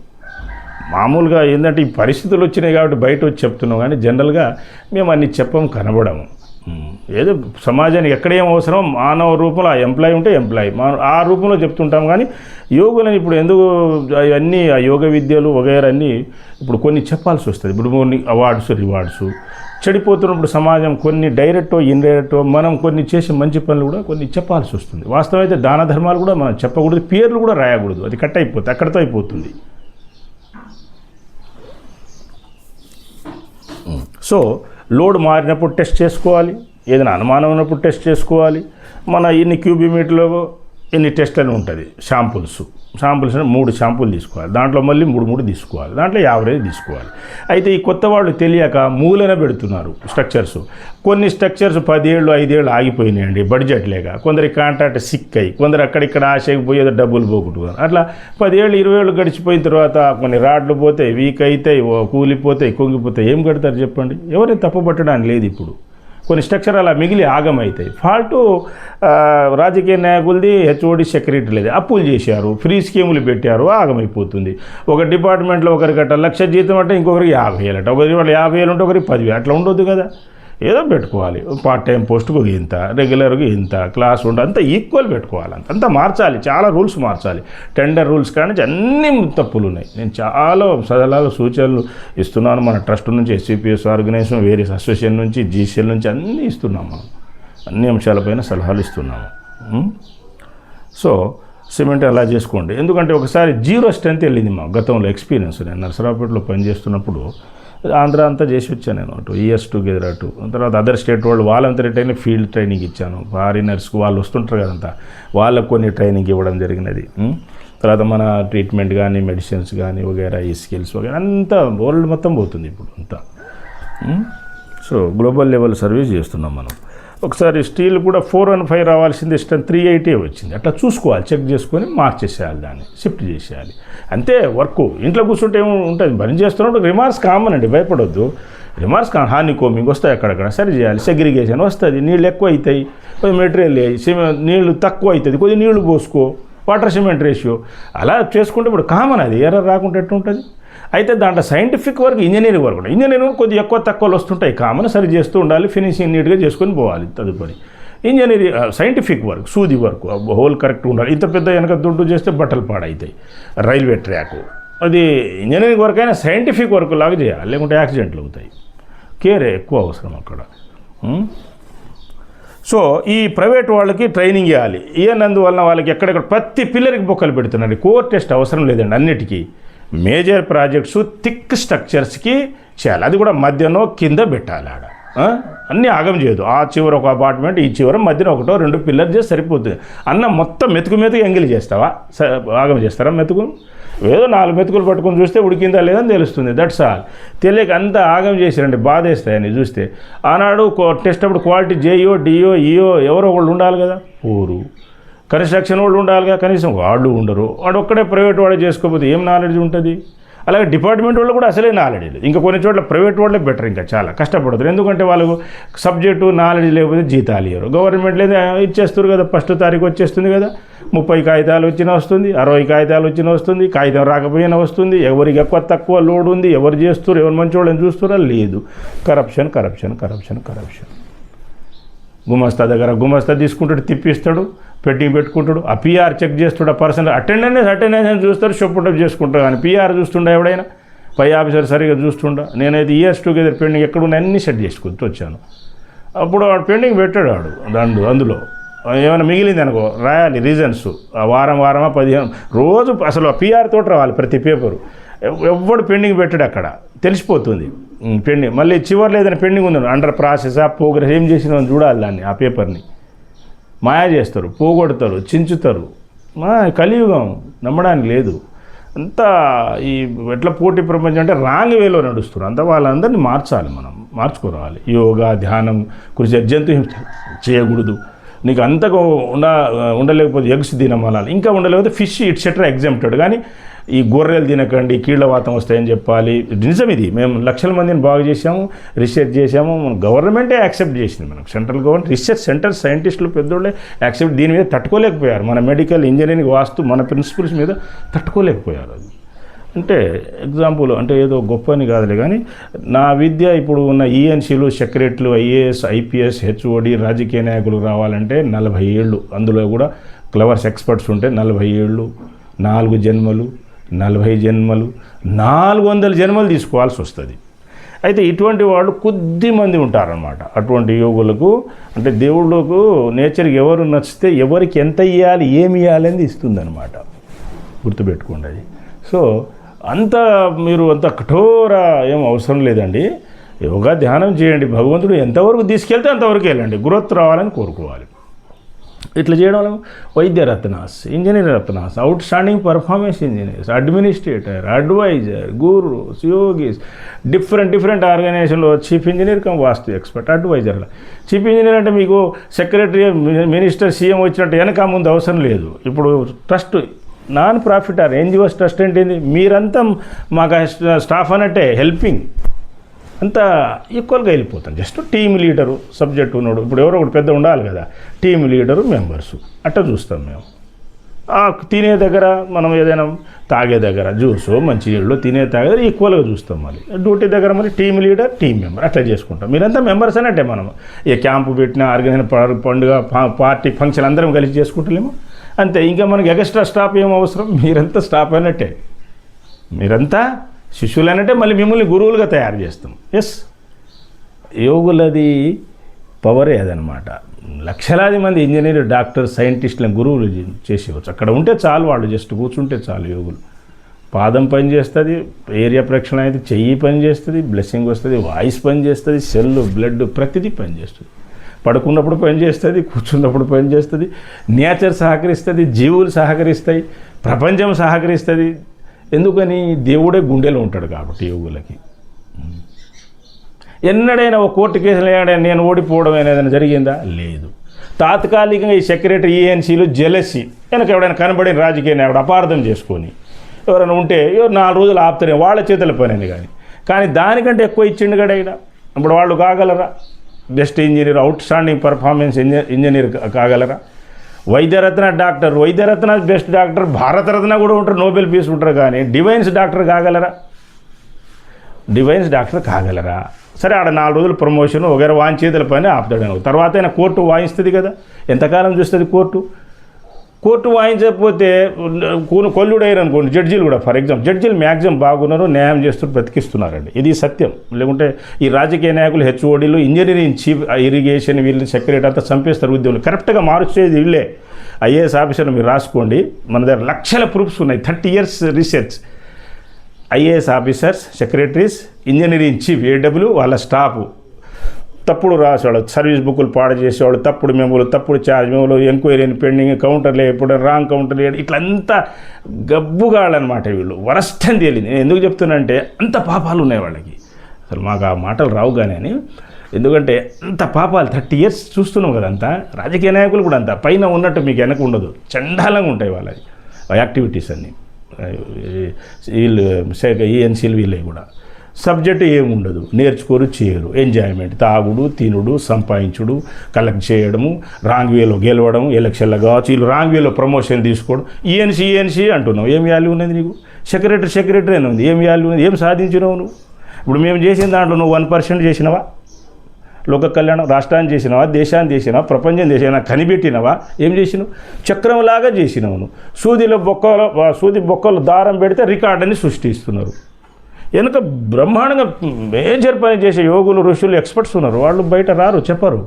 మామూలుగా ఏంటంటే ఈ పరిస్థితులు వచ్చినాయి కాబట్టి బయట వచ్చి చెప్తున్నాం, కానీ జనరల్గా మేము అన్ని చెప్పం, కనబడము. ఏదో సమాజానికి ఎక్కడ ఏం అవసరం, మానవ రూపంలో ఆ ఎంప్లాయీ ఉంటే ఎంప్లాయీ ఆ రూపంలో చెప్తుంటాం. కానీ యోగులని ఇప్పుడు ఎందుకు అవన్నీ ఆ యోగ విద్యలు వగైరా అన్నీ ఇప్పుడు కొన్ని చెప్పాల్సి వస్తుంది. ఇప్పుడు కొన్ని అవార్డ్స్, రివార్డ్స్ చెడిపోతున్నప్పుడు సమాజం కొన్ని డైరెక్టో ఇండైరెక్టో మనం కొన్ని చేసే మంచి పనులు కూడా కొన్ని చెప్పాల్సి వస్తుంది. వాస్తవమైతే దాన ధర్మాలు కూడా మనం చెప్పకూడదు, పేర్లు కూడా రాయకూడదు, అది కట్ అయిపోతుంది, అక్కడితో అయిపోతుంది. సో లోడ్ మారినప్పుడు టెస్ట్ చేసుకోవాలి, ఏదైనా అనుమానం ఉన్నప్పుడు టెస్ట్ చేసుకోవాలి. మన ఎన్ని క్యూబిమీటర్లో ఎన్ని టెస్ట్ అని ఉంటుంది. షాంపుల్స్ 3 షాంపులు తీసుకోవాలి, దాంట్లో మళ్ళీ 3 తీసుకోవాలి, దాంట్లో యావరేజ్ తీసుకోవాలి. అయితే ఈ కొత్త వాళ్ళు తెలియక మూలన పెడుతున్నారు స్ట్రక్చర్స్. కొన్ని స్ట్రక్చర్స్ 10 ఏళ్ళు 5 ఏళ్ళు ఆగిపోయినాయండి బడ్జెట్ లేక. కొందరి కాంట్రాక్ట్ సిక్ అయ్యి, కొందరు అక్కడిక్కడ ఆశకి పోయి ఏదో డబ్బులు పోగొట్టుకున్నారు. అట్లా 10 ఏళ్ళు 20 ఏళ్ళు గడిచిపోయిన తర్వాత కొన్ని రాడ్లు పోతాయి, వీక్ అవుతాయి, కూలిపోతాయి, కుంగిపోతాయి. ఏం కడతారు చెప్పండి? ఎవరైనా తప్పు పట్టడానికి లేదు. ఇప్పుడు కొన్ని స్ట్రక్చర్ అలా మిగిలి ఆగమవుతాయి. ఫాల్టు రాజకీయ నాయకులది, హెచ్ఓడి సెక్రటరీలది. అప్పులు చేశారు, ఫ్రీ స్కీములు పెట్టారు, ఆగమైపోతుంది. ఒక డిపార్ట్మెంట్లో ఒకరికి అట్ట 1,00,000 జీతం అంటే ఇంకొకరికి 50,000 అట, ఒకరికి 50,000 ఉంటే ఒకరికి 10,000 అట్లా ఉండొద్దు కదా. ఏదో పెట్టుకోవాలి, పార్ట్ టైం పోస్టుకు ఇంత, రెగ్యులర్గా ఇంత, క్లాస్ ఉండ అంతా ఈక్వల్ పెట్టుకోవాలి. అంతా మార్చాలి, చాలా రూల్స్ మార్చాలి. టెండర్ రూల్స్ కానీ అన్ని తప్పులు ఉన్నాయి. నేను చాలా సలహాలు సూచనలు ఇస్తున్నాను. మన ట్రస్ట్ నుంచి, ఎస్సీపీఎస్ ఆర్గనైజేషన్, వేరియస్ అసోసియేషన్ నుంచి, జీసీఎల్ నుంచి అన్నీ ఇస్తున్నాం. మనం అన్ని అంశాలపైన సలహాలు ఇస్తున్నాము. సో సిమెంట్ అలా చేసుకోండి. ఎందుకంటే ఒకసారి 0 స్ట్రెంత్ వెళ్ళింది మా గతంలో ఎక్స్పీరియన్స్. నేను నర్సరావుపేటలో పనిచేస్తున్నప్పుడు ఆంధ్ర అంతా చేసి వచ్చాను నేను. 2 years టుగెదర్ అటు. తర్వాత అదర్ స్టేట్ వాళ్ళు వాళ్ళంతా ట్రైనింగ్, ఫీల్డ్ ట్రైనింగ్ ఇచ్చాను. ఫారినర్స్కి వాళ్ళు వస్తుంటారు కదంతా, వాళ్ళకు కొన్ని ట్రైనింగ్ ఇవ్వడం జరిగినది. తర్వాత మన ట్రీట్మెంట్ కానీ, మెడిసిన్స్ కానీ వగేరా, ఈ స్కిల్స్ వగేరా అంతా వరల్డ్ మొత్తం పోతుంది ఇప్పుడు అంతా. సో గ్లోబల్ లెవెల్ సర్వీస్ చేస్తున్నాం మనం. ఒకసారి స్టీల్ కూడా 415 రావాల్సింది స్ట్రెంత్ 380 వచ్చింది. అట్లా చూసుకోవాలి, చెక్ చేసుకొని మార్చేసేయాలి, దాన్ని షిఫ్ట్ చేసేయాలి. అంతే వర్క్. ఇంట్లో కూర్చుంటే ఏమో ఉంటుంది, పని చేస్తున్నప్పుడు రిమార్క్స్ కామన్ అండి, భయపడొద్దు. రిమార్క్స్ హాని కోమింగ్ వస్తాయి, అక్కడక్కడ సరి చేయాలి. సెగ్రిగేషన్ వస్తుంది, నీళ్ళు ఎక్కువ అవుతాయి, కొద్దిగా మెటీరియల్ నీళ్ళు తక్కువ అవుతుంది, కొద్దిగా నీళ్లు పోసుకో, వాటర్ సిమెంట్ రేషియో అలా చేసుకుంటే ఇప్పుడు కామన్. అది ఎర్రర్ రాకుండా ఎట్లుంటుంది. అయితే దాంట్లో సైంటిఫిక్ వర్క్, ఇంజనీరింగ్ వర్క్ ఉంటుంది. ఇంజనీరింగ్ కొద్దిగా ఎక్కువ తక్కువలు వస్తుంటాయి, కామన్, సరి చేస్తూ ఉండాలి, ఫినిషింగ్ నీట్గా చేసుకొని పోవాలి. తదుపరి ఇంజనీరింగ్ సైంటిఫిక్ వర్క్, సూది వర్క్, హోల్ కరెక్ట్ ఉండాలి. ఇంత పెద్ద వెనక దుడ్డు చేస్తే బట్టలు పాడవుతాయి. రైల్వే ట్రాక్, అది ఇంజనీరింగ్ వర్క్ అయినా సైంటిఫిక్ వర్క్ లాగా చేయాలి, లేకుంటే యాక్సిడెంట్లు అవుతాయి. కేర్ ఎక్కువ అవసరం అక్కడ. సో ఈ ప్రైవేట్ వాళ్ళకి ట్రైనింగ్ ఇవ్వాలి. ఇవ్వనందువలన వాళ్ళకి ఎక్కడెక్కడ ప్రతి పిల్లర్కి బొక్కలు పెడుతున్నారండి. కోర్ టెస్ట్ అవసరం లేదండి అన్నిటికీ. మేజర్ ప్రాజెక్ట్స్ థిక్ స్ట్రక్చర్స్కి చేయాలి. అది కూడా మధ్యలో కింద పెట్టాలి. ఆడ అన్నీ ఆగం చేయదు. ఆ చివర ఒక అపార్ట్మెంట్, ఈ చివర మధ్యన 1-2 పిల్లర్ చేసి సరిపోతుంది. అన్న మొత్తం మెతుకు ఎంగిలి చేస్తావా, ఆగం చేస్తారా? మెతుకు ఏదో 4 మెతుకులు పట్టుకొని చూస్తే ఉడికిందా లేదని తెలుస్తుంది. That's all. తెలియక అంతా ఆగం చేసిరండి, బాధేస్తాయని చూస్తే. ఆనాడు టెస్ట్ అప్పుడు క్వాలిటీ జేఈఓ, డిఓ, ఈఓ ఎవరో ఒకళ్ళు ఉండాలి కదా. ఊరు కన్స్ట్రక్షన్ వాళ్ళు ఉండాలిగా, కనీసం వాళ్ళు ఉండరు. వాడు ఒక్కడే ప్రైవేట్ వాడే చేసుకోకపోతే ఏం నాలెడ్జ్ ఉంటుంది. అలాగే డిపార్ట్మెంట్ వాళ్ళు కూడా అసలే నాలెడ్జ్ లేదు. ఇంకా కొన్ని చోట్ల ప్రైవేట్ వాళ్ళే బెటర్, ఇంకా చాలా కష్టపడతారు. ఎందుకంటే వాళ్ళకు సబ్జెక్టు నాలెడ్జ్ లేకపోతే జీతాలు ఇవ్వరు. గవర్నమెంట్ లేదా ఇచ్చేస్తారు కదా, 1st తారీఖు వచ్చేస్తుంది కదా. 30 కాగితాలు వచ్చినా వస్తుంది, 60 కాగితాలు వచ్చినా వస్తుంది, కాగితం రాకపోయినా వస్తుంది. ఎవరికి ఎక్కువ తక్కువ లోడ్ ఉంది, ఎవరు చేస్తారు, ఎవరు మంచి వాళ్ళని చూస్తారా? లేదు. Corruption corruption corruption corruption. గుమస్తా దగ్గర గుమస్తా తీసుకుంటాడు, తిప్పిస్తాడు, పెట్టింగ్ పెట్టుకుంటాడు. ఆ పిఆర్ చెక్ చేస్తాడు, ఆ పర్సన్ అటెండెన్స్ చూస్తాడు, షొప్పుటప్ చేసుకుంటాడు. కానీ పిఆర్ చూస్తుండ ఎవడైనా, పై ఆఫీసర్ సరిగ్గా చూస్తుండ. నేనైతే ఇయర్స్ టుగెదర్ పెండింగ్ ఎక్కడున్నా అన్నీ సెట్ చేసుకుంటూ వచ్చాను. అప్పుడు వాడు పెండింగ్ పెట్టాడు. వాడు అందులో ఏమైనా మిగిలింది అనుకో, రాయాలి రీజన్స్. వారమా 15 రోజు అసలు ఆ పిఆర్ తోటి రావాలి ప్రతి పేపరు. ఎవడు పెండింగ్ పెట్టాడు అక్కడ తెలిసిపోతుంది. పెండింగ్ మళ్ళీ చివరిలో ఏదైనా పెండింగ్ ఉందని అండర్ ప్రాసెస్, ఆ ప్రోగ్రెస్ ఏం చేసిన చూడాలి. దాన్ని ఆ పేపర్ని మాయా చేస్తారు, పోగొడతారు, చించుతారు. కలియుగం నమ్మడానికి లేదు. అంతా ఈ ఎట్లా పోటీ ప్రపంచం అంటే రాంగ్ వేలో నడుస్తున్నారు. అంతా వాళ్ళందరినీ మార్చాలి, మనం మార్చుకోరావాలి. యోగా, ధ్యానం, కృషి, జంతు హింస చేయకూడదు. నీకు అంతగా ఉండలేకపోతే ఎగ్స్ తినమనాలి, ఇంకా ఉండలేకపోతే ఫిష్ ఇట్సెట్రా ఎగ్జామ్టెడ్. కానీ ఈ గొర్రెలు తినకండి, కీళ్ళవాతం వస్తాయని చెప్పాలి. నిజం ఇది. మేము లక్షల మందిని బాగు చేసాము, రీసెర్చ్ చేసాము. గవర్నమెంటే యాక్సెప్ట్ చేసింది. మనకు సెంట్రల్ గవర్నమెంట్ రీసెర్చ్ సెంటర్ సైంటిస్టులు పెద్దోళ్ళే యాక్సెప్ట్. దీని మీద తట్టుకోలేకపోయారు. మన మెడికల్ ఇంజనీరింగ్ వాస్తు మన ప్రిన్సిపల్స్ మీద తట్టుకోలేకపోయారు. అది అంటే ఎగ్జాంపుల్ అంటే ఏదో గొప్ప అని కాదులే. కానీ నా విద్య ఇప్పుడు ఉన్న ఈఎన్సీలు, సెక్రటరీలు, ఐఏఎస్, ఐపీఎస్, హెచ్ఓడి, రాజకీయ నాయకులు రావాలంటే 40 ఏళ్ళు. అందులో కూడా క్లవర్స్ ఎక్స్పర్ట్స్ ఉంటే 40 ఏళ్ళు, 4 జన్మలు, 40 జన్మలు, 400 జన్మలు తీసుకోవాల్సి వస్తుంది. అయితే ఇటువంటి వాళ్ళు కొద్ది మంది ఉంటారనమాట. అటువంటి యోగులకు అంటే దేవుళ్ళకు నేచర్కి ఎవరు నచ్చితే ఎవరికి ఎంత ఇవ్వాలి, ఏమి ఇవ్వాలి అనేది ఇస్తుందన్నమాట. గుర్తుపెట్టుకోండి అది. సో అంత మీరు అంత కఠోర ఏం అవసరం లేదండి. యోగా ధ్యానం చేయండి. భగవంతుడు ఎంతవరకు తీసుకెళ్తే అంతవరకు వెళ్ళండి. గ్రోత్ రావాలని కోరుకోవాలి. ఇట్లా చేయడం వల్ల వైద్య రత్నాస్, ఇంజనీర్ రత్నాస్, outstanding performance engineers, administrator, adviser, gurus, yogis, different ఆర్గనైజేషన్లో chief engineer cum vastu expert, అడ్వైజర్ల. చీఫ్ ఇంజనీర్ అంటే మీకు సెక్రటరీ, మినిస్టర్, సీఎం వచ్చినట్టు వెనక ముందు అవసరం లేదు. ఇప్పుడు trust, non profit or NGOs trust ఏంటిది? మీరంతా మాకు స్టాఫ్ అన్నట్టే హెల్పింగ్. అంతా ఈక్వల్గా వెళ్ళిపోతాం. జస్ట్ టీమ్ లీడరు సబ్జెక్ట్ ఉన్నాడు, ఇప్పుడు ఎవరో ఒకటి పెద్ద ఉండాలి కదా, టీమ్ లీడరు మెంబర్సు అట్లా చూస్తాం మేము. తినే దగ్గర మనం ఏదైనా తాగే దగ్గర జ్యూసో మంచినీళ్ళు తినే తాగే దగ్గర ఈక్వల్గా చూస్తాం. మళ్ళీ డ్యూటీ దగ్గర మళ్ళీ టీమ్ లీడర్ టీమ్ మెంబర్ అట్లా చేసుకుంటాం. మీరంతా మెంబర్స్ అన్నట్టే. మనం ఏ క్యాంపు పెట్టినా ఆర్గనైజ్ పండుగ పార్టీ ఫంక్షన్ అందరం కలిసి చేసుకుంటలేము అంతే. ఇంకా మనకి ఎక్స్ట్రా స్టాఫ్ ఏం అవసరం, మీరంతా స్టాఫ్ అన్నట్టే, మీరంతా శిష్యులు అన్నట్టే. మళ్ళీ మిమ్మల్ని గురువులుగా తయారు చేస్తాం. ఎస్, యోగులది పవరే అదనమాట. లక్షలాది మంది ఇంజనీర్, డాక్టర్, సైంటిస్టులను గురువులు చేసేవచ్చు. అక్కడ ఉంటే చాలు, వాళ్ళు జస్ట్ కూర్చుంటే చాలు. యోగులు పాదం పని చేస్తుంది, ఏరియా ప్రక్షణ అయితే చెయ్యి పని చేస్తుంది, బ్లెస్సింగ్ వస్తుంది, వాయిస్ పని చేస్తుంది, సెల్, బ్లడ్ ప్రతిదీ పని చేస్తుంది. పడుకున్నప్పుడు పని చేస్తుంది, కూర్చున్నప్పుడు పని చేస్తుంది. నేచర్ సహకరిస్తుంది, జీవులు సహకరిస్తాయి, ప్రపంచం సహకరిస్తుంది. ఎందుకని? దేవుడే గుండెలో ఉంటాడు కాబట్టి యోగులకి. ఎన్నడైనా ఒక కోర్టు కేసులు నేను ఓడిపోవడం అనేది జరిగిందా? లేదు. తాత్కాలికంగా ఈ సెక్రటరీ, ఈఎన్సీలు జెలసీ వెనక ఎవడైనా కనబడిన రాజకీయ నాయకుడు అపార్థం చేసుకొని ఎవరైనా ఉంటే 4 రోజులు ఆపుతారే, వాళ్ళ చేతుల పని కానీ దానికంటే ఎక్కువ ఇచ్చిండు కదా ఇక్కడ. ఇప్పుడు వాళ్ళు కాగలరా? Best engineer, outstanding performance engineer కాగలరా? Vaidya Ratna doctor, Vaidya Ratna best doctor, Bharat Ratna కూడా ఉంటారు, నోబెల్ పీస్ ఉంటారు. కానీ డివైన్స్ డాక్టర్ కాగలరా? డివైన్స్ డాక్టర్ కాగలరా? సరే, ఆడ 4 రోజులు ప్రమోషన్ ఒకరు వాంచేతుల పని ఆపుతాడు. తర్వాత అయినా కోర్టు వాయిస్తుంది కదా. ఎంతకాలం చూస్తుంది కోర్టు? కోర్టు వాయించకపోతే కొల్లుడయ్యారు అనుకోండి జడ్జీలు కూడా. ఫర్ ఎగ్జాంపుల్ జడ్జీలు మ్యాక్సిమం బాగున్నారు, న్యాయం చేస్తూ బ్రతికిస్తున్నారండి. ఇది సత్యం. లేకుంటే ఈ రాజకీయ నాయకులు, హెచ్ఓడీలు, ఇంజనీరింగ్ చీఫ్, ఇరిగేషన్, వీళ్ళు సెక్రటరీ అంతా చంపేస్తారు ఉద్యోగులు. కరెక్ట్గా మార్చేది వీళ్ళే. ఐఏఎస్ ఆఫీసర్లు మీరు రాసుకోండి, మన దగ్గర లక్షల ప్రూఫ్స్ ఉన్నాయి. 30 years research. IAS officers, secretaries, engineering chief, AW, వాళ్ళ స్టాఫ్ తప్పుడు రాసేవాళ్ళు, సర్వీస్ బుక్కులు పాడు చేసేవాళ్ళు, తప్పుడు మెమోలు, తప్పుడు ఛార్జ్ మెమోలు, ఎంక్వైరీని పెండింగ్, కౌంటర్లు ఎప్పుడు రాంగ్ కౌంటర్లు, ఇట్లంతా గబ్బుగాళ్ళనమాట వీళ్ళు. వరస్ట్ అని తేలింది. నేను ఎందుకు చెప్తున్నానంటే అంత పాపాలు ఉన్నాయి వాళ్ళకి. అసలు మాకు ఆ మాటలు రావు కానీ అని. ఎందుకంటే అంత పాపాలు 30 years చూస్తున్నాం కదా. అంతా రాజకీయ నాయకులు కూడా అంతా పైన ఉన్నట్టు మీకు వెనక ఉండదు, చండాలంగా ఉంటాయి వాళ్ళకి యాక్టివిటీస్ అన్నీ. వీళ్ళు ఈఎన్సీలు వీళ్ళవి కూడా సబ్జెక్టు ఏముండదు, నేర్చుకోరు, చేయరు. ఎంజాయ్మెంట్, తాగుడు, తినుడు, సంపాదించుడు, కలెక్ట్ చేయడము, రాంగ్ వేలో గెలవడం, ఎలక్షన్లో కావచ్చు. వీళ్ళు రాంగ్ వేలో ప్రమోషన్ తీసుకోవడం. ఈఎన్సీ అంటున్నావు, ఏం వాల్యూ ఉన్నది నీకు? సెక్రటరీ అని ఉంది, ఏం వాల్యూ ఉన్నది? ఏం సాధించినావు నువ్వు? ఇప్పుడు మేము చేసిన దాంట్లో నువ్వు 1% చేసినావా? లోక కళ్యాణం రాష్ట్రాన్ని చేసినావా? దేశాన్ని చేసినావా? ప్రపంచం చేసినా? కనిపెట్టినవా? ఏం చేసినావు? చక్రంలాగా చేసినావు నువ్వు. సూది బొక్కలు దారం పెడితే రికార్డుని సృష్టిస్తున్నారు. వెనుక బ్రహ్మాండంగా మేజర్ పని చేసే యోగులు, ఋషులు, ఎక్స్పర్ట్స్ ఉన్నారు. వాళ్ళు బయట రారు, చెప్పరు.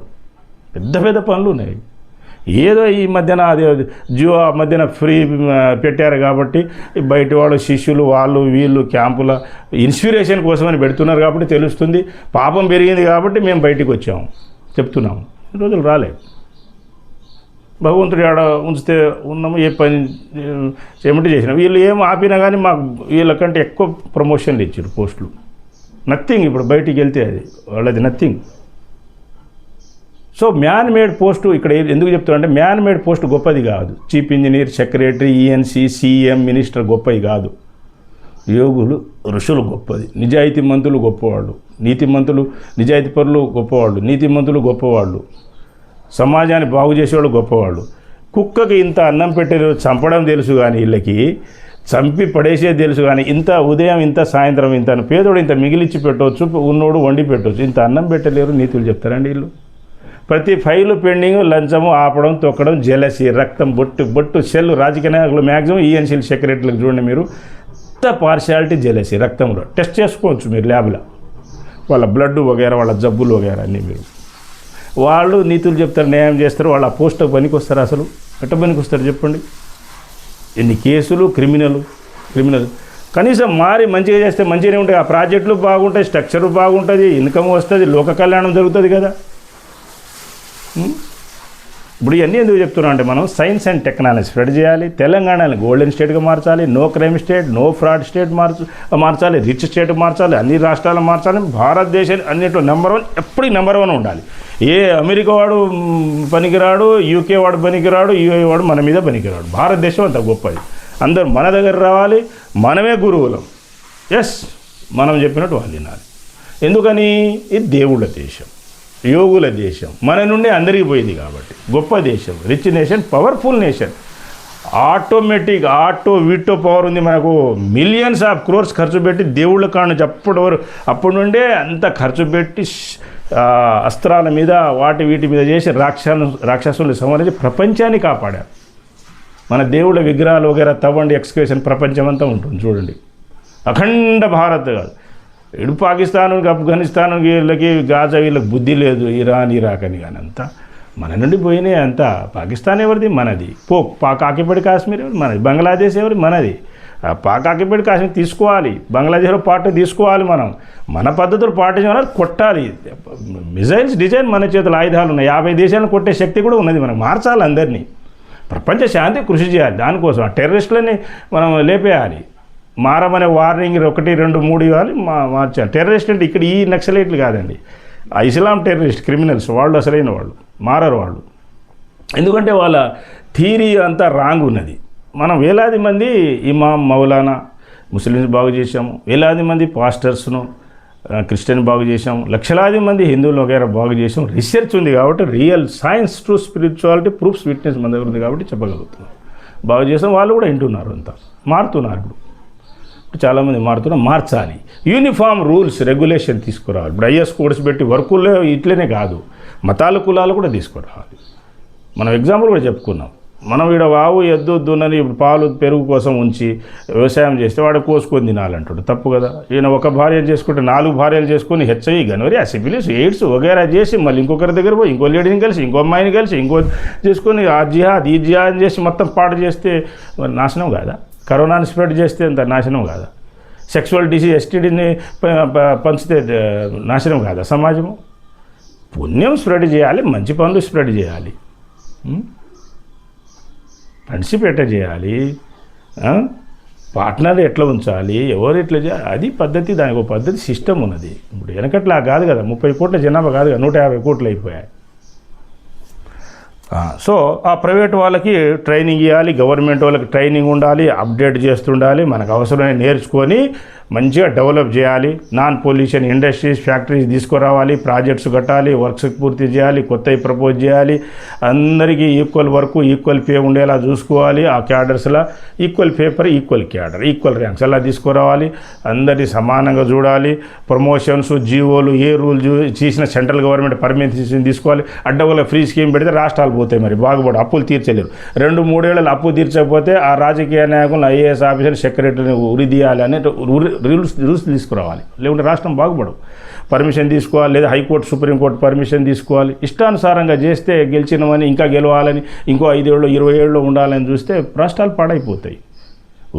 పెద్ద పెద్ద పనులు ఉన్నాయి. ఏదో ఈ మధ్యన జియో మధ్యన ఫ్రీ పెట్టారు కాబట్టి బయట వాళ్ళు, శిష్యులు, వాళ్ళు వీళ్ళు క్యాంపుల ఇన్స్పిరేషన్ కోసమని పెడుతున్నారు కాబట్టి తెలుస్తుంది. పాపం పెరిగింది కాబట్టి మేము బయటికి వచ్చాము, చెప్తున్నాము. ఈ రోజులు రాలేదు. భగవంతుడు ఆడ ఉంచితే ఉన్నాము, ఏ పని చేయమంటే చేసినాం. వీళ్ళు ఏం ఆపినా కానీ మాకు వీళ్ళకంటే ఎక్కువ ప్రమోషన్లు ఇచ్చారు, పోస్టులు. నథింగ్. ఇప్పుడు బయటికి వెళ్తే అది వాళ్ళది nothing. So man made post ఇక్కడ ఎందుకు చెప్తానంటే, మ్యాన్ మేడ్ పోస్ట్ గొప్పది కాదు. Chief engineer, secretary, ENC, CM, minister గొప్పవి కాదు. యోగులు, ఋషులు గొప్పది. నిజాయితీమంతులు గొప్పవాళ్ళు, నీతిమంతులు, నిజాయితీ పరులు గొప్పవాళ్ళు, నీతిమంతులు గొప్పవాళ్ళు, సమాజాన్ని బాగు చేసేవాళ్ళు గొప్పవాళ్ళు. కుక్కకి ఇంత అన్నం పెట్టే చంపడం తెలుసు కానీ వీళ్ళకి చంపి పడేసేది తెలుసు కానీ ఇంత ఉదయం ఇంత సాయంత్రం ఇంత పేదోడు ఇంత మిగిలిచ్చి పెట్టవచ్చు, ఉన్నోడు వండి పెట్టవచ్చు. ఇంత అన్నం పెట్టలేరు. నీతులు చెప్తారండి వీళ్ళు. ప్రతి ఫైలు పెండింగ్, లంచము, ఆపడం, తొక్కడం, జెలసీ, రక్తం, బొట్టు సెల్. రాజకీయ నాయకులు మ్యాక్సిమం ఈఎన్సీలు, సెక్రటరీలకు చూడండి మీరు, ఇంత పార్షియాలిటీ, జెలసీ రక్తంలో టెస్ట్ చేసుకోవచ్చు మీరు ల్యాబ్లో. వాళ్ళ బ్లడ్ వగేరా, వాళ్ళ జబ్బులు వగేరా అన్నీ మీరు. వాళ్ళు నీతులు చెప్తారు, న్యాయం చేస్తారు. వాళ్ళు ఆ పోస్టుకు పనికి వస్తారు. అసలు ఎట్ట పనికి వస్తారు చెప్పండి? ఎన్ని కేసులు, క్రిమినల్ కనీసం మారి మంచిగా చేస్తే మంచిగానే ఉంటాయి. ఆ ప్రాజెక్టులు బాగుంటాయి, స్ట్రక్చరు బాగుంటుంది, ఇన్కమ్ వస్తుంది, లోక కళ్యాణం జరుగుతుంది కదా. ఇప్పుడు ఇవన్నీ ఎందుకు చెప్తున్నాం అంటే, మనం సైన్స్ అండ్ టెక్నాలజీ స్ప్రెడ్ చేయాలి. తెలంగాణని గోల్డెన్ స్టేట్గా మార్చాలి. No crime state, no fraud state మార్చాలి. రిచ్ స్టేట్ మార్చాలి. అన్ని రాష్ట్రాలు మార్చాలి. భారతదేశం అన్నింటిలో నెంబర్ 1, ఎప్పటికీ నెంబర్ 1 ఉండాలి. ఏ అమెరికా వాడు పనికిరాడు, యూకే వాడు పనికిరాడు, యూఏ వాడు మన మీద పనికిరాడు. భారతదేశం అంత గొప్పది. అందరూ మన దగ్గర రావాలి. మనమే గురువులం. ఎస్, మనం చెప్పినట్టు వాళ్ళు వినాలి. ఎందుకని ఇది దేవుళ్ళ దేశం, యోగుల దేశం, మన నుండి అందరికీ పోయింది కాబట్టి గొప్ప దేశం, rich nation, powerful nation. Automatic veto power ఉంది మనకు. మిలియన్స్ ఆఫ్ క్రోర్స్ ఖర్చు పెట్టి దేవుళ్ళ కాడ నుంచి అప్పటి నుండే అంత ఖర్చు పెట్టి అస్త్రాల మీద వీటి మీద చేసి రాక్షసుల్ని సంహరించి ప్రపంచాన్ని కాపాడారు. మన దేవుళ్ళ విగ్రహాలు వగేరా తవ్వండి, ఎక్స్కవేషన్ ప్రపంచమంతా ఉంటుంది చూడండి. అఖండ భారత్ కాదు, ఇటు పాకిస్తాన్, ఆఫ్ఘనిస్తాన్, వీళ్ళకి గాజా, వీళ్ళకి బుద్ధి లేదు, ఇరాన్, ఇరాక్ అని కానీ అంతా మన నుండి పోయినాయి. అంతా పాకిస్తాన్ ఎవరిది? మనది. పాక్ ఆక్యుపైడ్ కాశ్మీర్ ఎవరు? మనది. బంగ్లాదేశ్ ఎవరి? మనది. పాక్ ఆక్యుపైడ్ కాశ్మీర్ తీసుకోవాలి, బంగ్లాదేశ్లో పార్టీ తీసుకోవాలి. మన పద్ధతులు పాటించాలి, కొట్టాలి. మిజైల్స్ డిజైన్ మన చేతులు ఆయుధాలు ఉన్నాయి, 50 దేశాలను కొట్టే శక్తి కూడా ఉన్నది. మనం మార్చాలి అందరినీ, ప్రపంచ శాంతి కృషి చేయాలి. దానికోసం ఆ టెర్రరిస్టులని మనం లేపేయాలి. మారమనే వార్నింగ్ 1, 2, 3 ఇవ్వాలి, మార్చాలి. టెర్రరిస్ట్ అంటే ఇక్కడ ఈ నక్సలైట్లు కాదండి, ఆ ఇస్లాం టెర్రరిస్ట్ క్రిమినల్స్, వాళ్ళు అసలైన వాళ్ళు, మారరు వాళ్ళు. ఎందుకంటే వాళ్ళ థియరీ అంతా రాంగ్ ఉన్నది. మనం వేలాది మంది ఇమాం, మౌలానా, ముస్లిమ్స్ బాగు చేశాము, వేలాది మంది పాస్టర్స్ను, క్రిస్టియన్ బాగు చేశాము, లక్షలాది మంది హిందువులు వగైరా బాగు చేసాం. రీసెర్చ్ ఉంది కాబట్టి, real science to spirituality proofs witness మన దగ్గర ఉంది కాబట్టి చెప్పగలుగుతున్నాం. బాగు చేసాం, వాళ్ళు కూడా వింటున్నారు, అంతా మారుతున్నారు. ఇప్పుడు చాలామంది మారుతున్నారు. మార్చాలి. యూనిఫామ్ రూల్స్ రెగ్యులేషన్ తీసుకురావాలి. ఇప్పుడు ఐఎస్ కోడ్స్ పెట్టి వర్కుల్లో ఇట్లనే కాదు, మతాల కులాలు కూడా తీసుకురావాలి. మనం ఎగ్జాంపుల్ కూడా చెప్పుకున్నాం. మనం ఇక్కడ వావు ఎద్దు దున్నని ఇప్పుడు పాలు పెరుగు కోసం ఉంచి వ్యవసాయం చేస్తే వాడు కోసుకొని తినాలంటాడు, తప్పు కదా. ఈయన ఒక భార్య చేసుకుంటే 4 భార్యలు చేసుకొని హెచ్ఐవి, గనోరియా, సిఫిలిస్, ఎయిడ్స్ వగైరా చేసి మళ్ళీ ఇంకొకరి దగ్గర పోయి ఇంకో లేడీని కలిసి, ఇంకో అమ్మాయిని కలిసి, ఇంకో చేసుకొని ఆ జిహాద్ ఈ జిహాద్ చేసి మొత్తం పాడు చేస్తే నాశనం కాదా? కరోనాని స్ప్రెడ్ చేస్తే అంత నాశనం కాదా? సెక్సువల్ డిసీజ్ ఎస్టీడీని పంచితే నాశనం కాదా సమాజము? పుణ్యం స్ప్రెడ్ చేయాలి, మంచి పనులు స్ప్రెడ్ చేయాలి, ఫ్రెండ్షిప్ ఎట్లా చేయాలి, పార్ట్నర్ ఎట్లా ఉంచాలి, ఎవరు ఎట్లా చేయాలి, అది పద్ధతి. దానికి ఒక పద్ధతి, సిస్టమ్ ఉన్నది. ఇప్పుడు వెనకట్లా కాదు కదా, 30 కోట్ల జనాభా కాదు కదా, 150 కోట్లు అయిపోయాయి. సో ఆ ప్రైవేట్ వాళ్ళకి ట్రైనింగ్ ఇవ్వాలి, గవర్నమెంట్ వాళ్ళకి ట్రైనింగ్ ఉండాలి, అప్డేట్ చేస్తుండాలి. మనకు అవసరమైన నేర్చుకొని మంచిగా డెవలప్ చేయాలి. నాన్ పొల్యూషన్ ఇండస్ట్రీస్, ఫ్యాక్టరీస్ తీసుకురావాలి, ప్రాజెక్ట్స్ కట్టాలి, వర్క్స్ పూర్తి చేయాలి, కొత్తవి ప్రపోజ్ చేయాలి. అందరికీ ఈక్వల్ వర్క్, ఈక్వల్ పే ఉండేలా చూసుకోవాలి. ఆ క్యాడర్స్లా equal paper, equal cadre, equal ranks అలా తీసుకురావాలి. అందరినీ సమానంగా చూడాలి. ప్రమోషన్స్, జీవోలు, ఏ రూల్ చేసిన సెంట్రల్ గవర్నమెంట్ పర్మిషన్ తీసుకోవాలి. అడ్డగోల ఫ్రీ స్కీమ్ పెడితే రాష్ట్రాలు పోతాయి, మరి బాగుపడు, అప్పులు తీర్చలేరు. 2-3 ఏళ్ళు అప్పు తీర్చకపోతే ఆ రాజకీయ నాయకులు, ఐఏఎస్ ఆఫీసర్, సెక్రటరీని ఉరి తీయాలి అనే రూల్స్ తీసుకురావాలి. లేకుంటే రాష్ట్రం బాగుపడవు. పర్మిషన్ తీసుకోవాలి, లేదా హైకోర్టు, సుప్రీంకోర్టు పర్మిషన్ తీసుకోవాలి. ఇష్టానుసారంగా చేస్తే గెలిచినవని ఇంకా గెలవాలని, ఇంకో 5 ఏళ్ళు 20 ఏళ్ళు ఉండాలని చూస్తే రాష్ట్రాలు పాడైపోతాయి.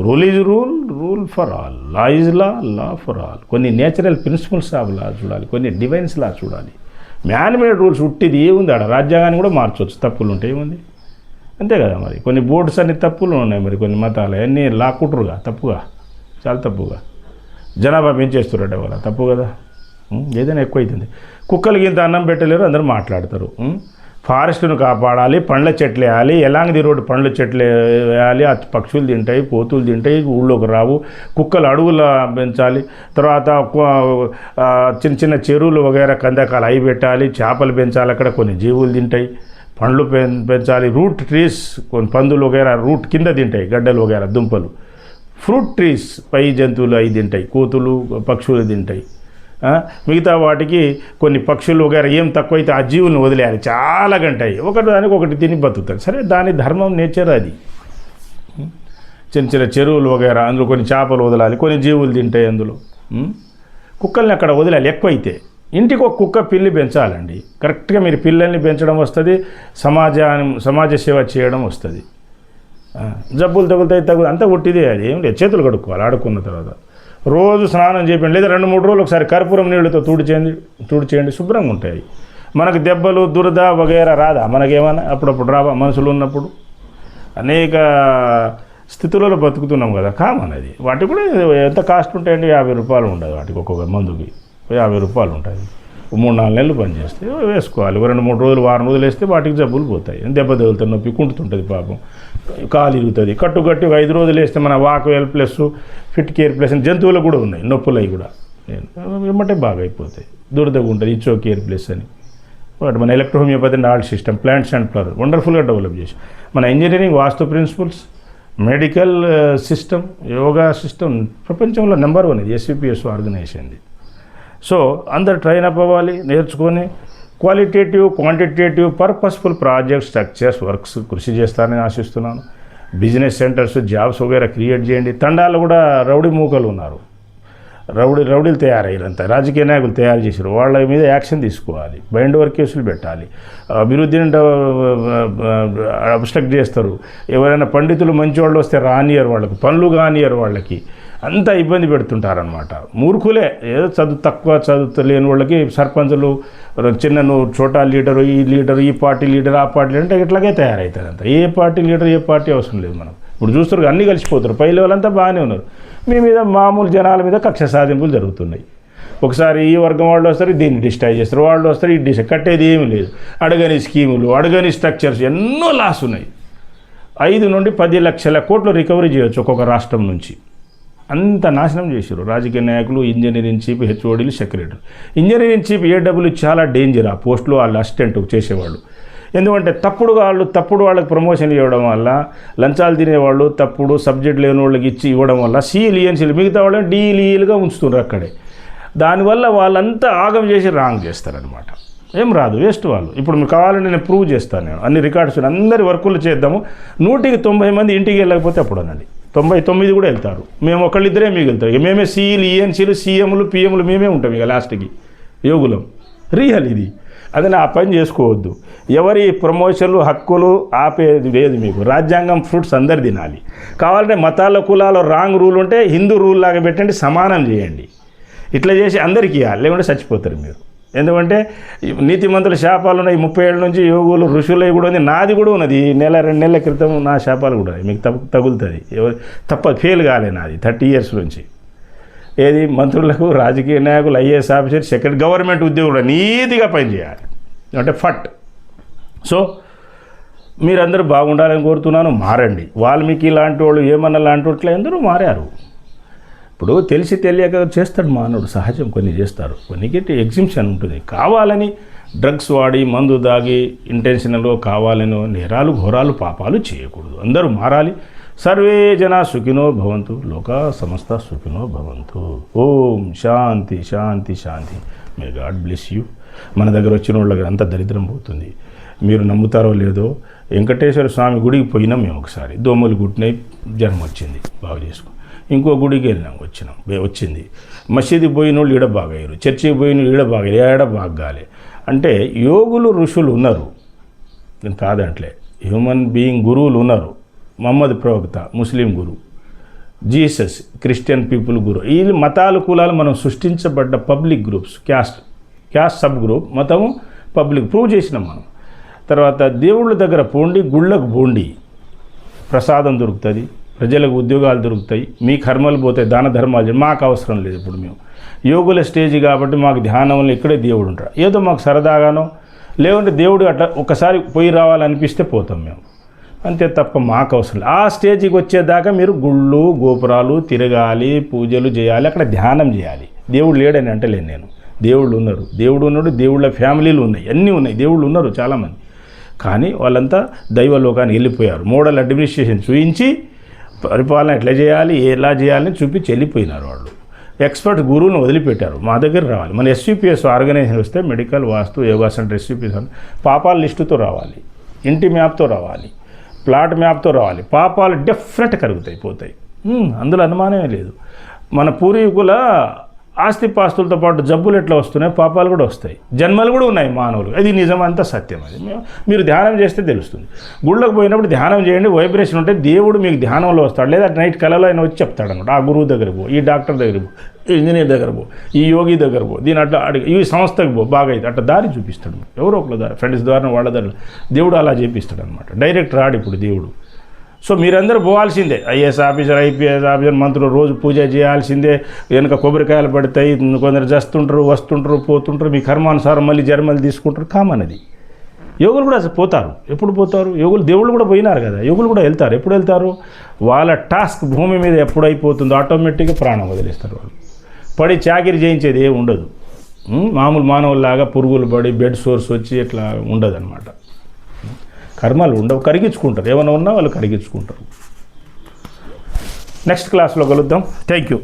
Rule is rule for all, law is law for all. కొన్ని నేచురల్ ప్రిన్సిపల్స్ ఆఫ్ లా చూడాలి, కొన్ని డివైన్స్ లా చూడాలి. మ్యాన్మేడ్ రూల్స్ ఉట్టిది ఏముంది ఆడ, రాజ్యాంగాన్ని కూడా మార్చవచ్చు, తప్పులు ఉంటాయి, ఏముంది, అంతే కదా. మరి కొన్ని బోర్డ్స్ అన్ని తప్పులు ఉన్నాయి, మరి కొన్ని మతాలు అన్నీ లాక్కుంటారుగా, తప్పుగా, చాలా తప్పుగా. జనాభా పెంచేస్తున్నారట వాళ్ళ, తప్పు కదా. ఏదైనా ఎక్కువ అవుతుంది. కుక్కలకి ఇంత అన్నం పెట్టలేరు, అందరూ మాట్లాడతారు. ఫారెస్ట్ను కాపాడాలి, పండ్ల చెట్లు వేయాలి, ఎలాంగ్ ది రోడ్డు పండ్ల చెట్లు వేయాలి. ఆ పక్షులు తింటాయి, కోతులు తింటాయి, ఊళ్ళోకి రావు. కుక్కలు అడవుల పెంచాలి. తర్వాత చిన్న చిన్న చెరువులు వగైరా కందకాలు అవి పెట్టాలి. చేపలు పెంచాలి, అక్కడ కొన్ని జీవులు తింటాయి. పండ్లు పెంచాలి. రూట్ ట్రీస్, కొన్ని పందులు వగైరా రూట్ కింద తింటాయి, గడ్డలు వగైరా, దుంపలు. ఫ్రూట్ ట్రీస్ పై జంతువులు అవి తింటాయి, కోతులు, పక్షులు తింటాయి. మిగతా వాటికి కొన్ని పక్షులు వగైరా ఏం తక్కువైతే ఆ జీవులను వదిలేయాలి, చాలా గంటాయి, ఒకటి దానికి ఒకటి తిని బతుకుతాయి. సరే, దాని ధర్మం, నేచర్ అది. చిన్న చిన్న చెరువులు వగైరా, అందులో కొన్ని చేపలు వదలాలి, కొన్ని జీవులు తింటాయి అందులో. కుక్కల్ని అక్కడ వదిలేయాలి. ఎక్కువైతే ఇంటికి ఒక కుక్క, పిల్లి పెంచాలండి. కరెక్ట్గా మీరు పిల్లల్ని పెంచడం వస్తుంది, సమాజ సేవ చేయడం వస్తుంది. జబ్బులు తగులుతాయి, అంతా ఉట్టిదే. అది ఏం లేదు, చేతులు కడుక్కోవాలి ఆడుకున్న తర్వాత. రోజు స్నానం చేయండి, లేదా 2-3 రోజులు ఒకసారి కర్పూరం నీళ్ళతో తుడిచేయండి, శుభ్రంగా ఉంటాయి. మనకు దెబ్బలు, దురద వగైరా రాదా? మనకేమైనా అప్పుడప్పుడు రావా? మనుషులు ఉన్నప్పుడు అనేక స్థితులలో బతుకుతున్నాం కదా, కామన్ అది. వాటికి కూడా ఎంత కాస్ట్ ఉంటాయండి? 50 రూపాయలు ఉండదు వాటికి, ఒక్కొక్క మందుకి 50 రూపాయలు ఉంటుంది. 3-4 నెలలు పనిచేస్తే వేసుకోవాలి. 2-3 రోజులు, వారం రోజులు వేస్తే వాటికి జబ్బులు పోతాయి. దెబ్బ తగులుతుంది, నొప్పి కుంటుతుంటుంది, పాపం కాలు ఇరుగుతుంది. కట్టుకట్టి 5 రోజులు వేస్తే మన walk well plus, fit care plus జంతువులకు కూడా ఉన్నాయి నొప్పులు. అవి కూడా నేను వెంబటే బాగా అయిపోతాయి. దురదగా ఉంటుంది ఇచ్చో కేర్ ప్లేస్ అని. బట్ మన ఎలక్ట్రోహోమియోపతి నాల్డ్ సిస్టమ్ ప్లాంట్స్ అండ్ ఫ్లవర్ వండర్ఫుల్గా డెవలప్ చేసి మన engineering vastu principles medical system yoga system ప్రపంచంలో నెంబర్ 1 ఇది SVPS ఆర్గనైజేషన్ది. సో అందరు ట్రైన్ అప్ అవ్వాలి, నేర్చుకొని qualitative quantitative purposeful project structures works కృషి చేస్తారని ఆశిస్తున్నాను. బిజినెస్ సెంటర్స్ జాబ్స్ వగేరా క్రియేట్ చేయండి. తండాలు కూడా రౌడీ మూకలు ఉన్నారు, రౌడీలు తయారయ్యారంతా, రాజకీయ నాయకులు తయారు చేశారు. వాళ్ళ మీద యాక్షన్ తీసుకోవాలి, బైండ్ ఓవర్ కేసులు పెట్టాలి. అభివృద్ధిని అబ్స్ట్రక్ట్ చేస్తారు. ఎవరైనా పండితులు మంచి వాళ్ళు వస్తే రానియరు, వాళ్ళకి పనులు కానియరు, వాళ్ళకి అంతా ఇబ్బంది పెడుతుంటారనమాట. మూర్ఖులే, ఏదో తక్కువ చదువు లేని వాళ్ళకి సర్పంచులు చిన్న నువ్వు చోటా లీడరు, ఈ లీడరు, ఈ పార్టీ లీడర్, ఆ పార్టీ లీడర్ అంటే ఇట్లాగే తయారవుతారు. అంతా ఏ పార్టీ లీడర్ ఏ పార్టీ అవసరం లేదు. మనం ఇప్పుడు చూస్తారు అన్నీ కలిసిపోతారు. పై లెవెల్ అంతా బాగానే ఉన్నారు. మీ మీద మామూలు జనాల మీద కక్ష సాధింపులు జరుగుతున్నాయి. ఒకసారి ఈ వర్గం వాళ్ళు వస్తారు, దీన్ని డిస్ట్రాయ్ చేస్తారు, వాళ్ళు వస్తారు, ఈ కట్టేది ఏమీ లేదు. అడగని స్కీములు, అడగని స్ట్రక్చర్స్, ఎన్నో లాస్ ఉన్నాయి. 5 నుండి 10 లక్షల కోట్లు రికవరీ చేయొచ్చు ఒక్కొక్క రాష్ట్రం నుంచి. అంత నాశనం చేశారు రాజకీయ నాయకులు, ఇంజనీరింగ్ చీఫ్, హెచ్ఓడీలు, సెక్రటరీ. ఇంజనీరింగ్ చీఫ్ ఏడబ్ల్యూ చాలా డేంజర్. ఆ పోస్టులో వాళ్ళు అసిస్టెంట్ చేసేవాళ్ళు. ఎందుకంటే తప్పుడు వాళ్ళకి ప్రమోషన్ ఇవ్వడం వల్ల, లంచాలు తినేవాళ్ళు, తప్పుడు సబ్జెక్ట్ లేని వాళ్ళకి ఇవ్వడం వల్ల CLENCలు మిగతా వాళ్ళని DLEలుగా ఉంచుతున్నారు అక్కడే. దానివల్ల వాళ్ళంతా ఆగం చేసి రాంగ్ చేస్తారనమాట. ఏం రాదు, వేస్ట్ వాళ్ళు. ఇప్పుడు మీకు కావాలని నేను ప్రూవ్ చేస్తాను, నేను అన్ని రికార్డ్స్ అందరి వర్కులు చేద్దాము. 100కి 90 మంది ఇంటికి వెళ్ళకపోతే అప్పుడు అనండి 99 కూడా వెళ్తారు. మేము ఒకళ్ళిద్దరే మిగులుతారు. ఇక మేమే CLENCలు, CMలు, PMలు మేమే ఉంటాం ఇక లాస్ట్కి యోగులం. రియల్ ఇది. అదే ఆ పని చేసుకోవద్దు. ఎవరి ప్రమోషన్లు హక్కులు ఆపేది లేదు మీకు. రాజ్యాంగం ఫ్రూట్స్ అందరు తినాలి. కావాలంటే మతాల కులాల రాంగ్ రూల్ ఉంటే హిందూ రూల్ లాగా పెట్టండి, సమానం చేయండి. ఇట్లా చేసి అందరికీ ఇవ్వాలి, లేకుంటే చచ్చిపోతారు మీరు. ఎందుకంటే నీతిమంతుల శాపాలు ఉన్నాయి 30 ఏళ్ళ నుంచి. యోగులు ఋషులవి కూడా ఉంది, నాది కూడా ఉన్నది. 1-2 నెలల క్రితం నా శాపాలు కూడా మీకు తగులుతుంది. ఫెయిల్ కాలే నాది 30 ఇయర్స్ నుంచి. ఏది మంత్రులకు, రాజకీయ నాయకులు, IAS ఆఫీసర్, సెక్రటరీ, గవర్నమెంట్ ఉద్యోగులు నీతిగా పనిచేయాలి అంటే ఫట్. సో మీరందరూ బాగుండాలని కోరుతున్నాను. మారండి. వాల్మీకి లాంటి వాళ్ళు, ఏమన్నా లాంటి వాళ్ళు అందరూ మారారు. ఇప్పుడు తెలిసి తెలియక చేస్తాడు మానవుడు, సహజం. కొన్ని చేస్తారు, కొన్నికి ఎగ్జిబిషన్ ఉంటుంది. కావాలని డ్రగ్స్ వాడి, మందు దాగి, ఇంటెన్షనల్గా కావాలని నేరాలు, ఘోరాలు, పాపాలు చేయకూడదు. అందరూ మారాలి. సర్వే జనా సుఖినో భవంతు, లోకా సమస్త సుఖినో భవంతు. ఓం శాంతి శాంతి శాంతి. May God bless you. మన దగ్గర వచ్చిన వాళ్ళకి అంత దరిద్రం పోతుంది. మీరు నమ్ముతారో లేదో, వెంకటేశ్వర స్వామి గుడికి పోయినాం మేము ఒకసారి. దోమలు గుట్టినాయి, జ్వరం వచ్చింది, బాగు చేసుకుని. ఇంకో గుడికి వెళ్ళినాం, వచ్చింది. మసీదుకి పోయిన వాళ్ళు ఈడ బాగయ్యారు, చర్చికి పోయిన ఈడ బాగయ్యారు, ఏడ బాగాలి. అంటే యోగులు, ఋషులు ఉన్నారు, నేను కాదంటలే. హ్యూమన్ బీయింగ్ గురువులు ఉన్నారు. మహమ్మద్ ప్రవక్త ముస్లిం గురు, జీసస్ క్రిస్టియన్ పీపుల్ గురు. ఈ మతాలు, కులాలు మనం సృష్టించబడ్డ public groups. Caste sub group, మతము పబ్లిక్ ప్రూవ్ చేసినాం మనం. తర్వాత దేవుళ్ళ దగ్గర పోండి, గుళ్ళకు పోండి, ప్రసాదం దొరుకుతుంది, ప్రజలకు ఉద్యోగాలు దొరుకుతాయి, మీ కర్మలు పోతాయి, దాన ధర్మాలు. మాకు అవసరం లేదు. ఇప్పుడు మేము యోగుల స్టేజ్ కాబట్టి మాకు ధ్యానంలో ఇక్కడే దేవుడు ఉంటాడు. ఏదో మాకు సరదాగానో, లేకుంటే దేవుడు అట్లా ఒకసారి పోయి రావాలనిపిస్తే పోతాం మేము, అంతే తప్ప మాకు అవసరం లేదు. ఆ స్టేజ్కి వచ్చేదాకా మీరు గుళ్ళు, గోపురాలు తిరగాలి, పూజలు చేయాలి, అక్కడ ధ్యానం చేయాలి. దేవుడు లేడని అంటలేను నేను. దేవుళ్ళు ఉన్నారు, దేవుడు ఉన్నాడు, దేవుళ్ళ ఫ్యామిలీలు ఉన్నాయి, అన్నీ ఉన్నాయి, దేవుళ్ళు ఉన్నారు చాలామంది. కానీ వాళ్ళంతా దైవలోకానికి వెళ్ళిపోయారు. మోడల్ అడ్మినిస్ట్రేషన్ చూపించి పరిపాలన ఎట్లా చేయాలి, ఎలా చేయాలని చూపించి వెళ్ళిపోయినారు వాళ్ళు. ఎక్స్పర్ట్ గురువును వదిలిపెట్టారు. మా దగ్గర రావాలి. మన SVPS ఆర్గనైజేషన్ వస్తే మెడికల్, వాస్తు, యోగా సెంటర్, SVPS పాపాల లిస్టుతో రావాలి, ఇంటి మ్యాప్తో రావాలి, ప్లాట్ మ్యాప్తో రావాలి. పాపాలు డెఫినెట్ కరుగుతాయి, పోతాయి. అందులో అనుమానమే లేదు. మన పూర్వీకుల ఆస్తిపాస్తులతో పాటు జబ్బులు ఎట్లా వస్తున్నాయి, పాపాలు కూడా వస్తాయి, జన్మలు కూడా ఉన్నాయి మానవులు. అది నిజమంతా సత్యం. అది మీరు ధ్యానం చేస్తే తెలుస్తుంది. గుళ్ళకు పోయినప్పుడు ధ్యానం చేయండి, వైబ్రేషన్ ఉంటే దేవుడు మీకు ధ్యానంలో వస్తాడు. లేదా నైట్ కలలో ఆయన వచ్చి చెప్తాడు అనమాట. ఆ గురువు దగ్గర పో, ఈ డాక్టర్ దగ్గర పో, ఈ ఇంజనీర్ దగ్గర పో, ఈ యోగి దగ్గర పో, దీని అట్లా అడిగి, ఈ సంస్థకు పో, బాగా అయితే అట్లా దారి చూపిస్తాడు. ఎవరో ఒకళ్ళ దారి, ఫ్రెండ్స్ ద్వారా, వాళ్ళ ద్వారా దేవుడు అలా చేపిస్తాడు అనమాట. డైరెక్ట్ రాడు ఇప్పుడు దేవుడు. సో మీరందరూ పోవాల్సిందే. IAS ఆఫీసర్, IPS ఆఫీసర్, మంత్రులు రోజు పూజ చేయాల్సిందే. వెనుక కొబ్బరికాయలు పడతాయి, కొందరు చేస్తుంటారు, వస్తుంటారు, పోతుంటారు, మీ కర్మానుసారం మళ్ళీ జన్మలు తీసుకుంటారు. కామన్ అది. యోగులు కూడా పోతారు. ఎప్పుడు పోతారు యోగులు? దేవుళ్ళు కూడా పోయినారు కదా, యోగులు కూడా వెళ్తారు. ఎప్పుడు వెళ్తారు? వాళ్ళ టాస్క్ భూమి మీద ఎప్పుడు అయిపోతుందో ఆటోమేటిక్గా ప్రాణం వదిలేస్తారు వాళ్ళు. పడి చాకిరి చేయించేది ఏమి ఉండదు. మామూలు మానవుల్లాగా పురుగులు పడి బెడ్ సోర్స్ వచ్చి ఇట్లా ఉండదు అనమాట. కర్మలు ఉండవు, కరిగించుకుంటారు. ఏమైనా ఉన్నా వాళ్ళు కరిగించుకుంటారు. నెక్స్ట్ క్లాస్లో కలుద్దాం. Thank you.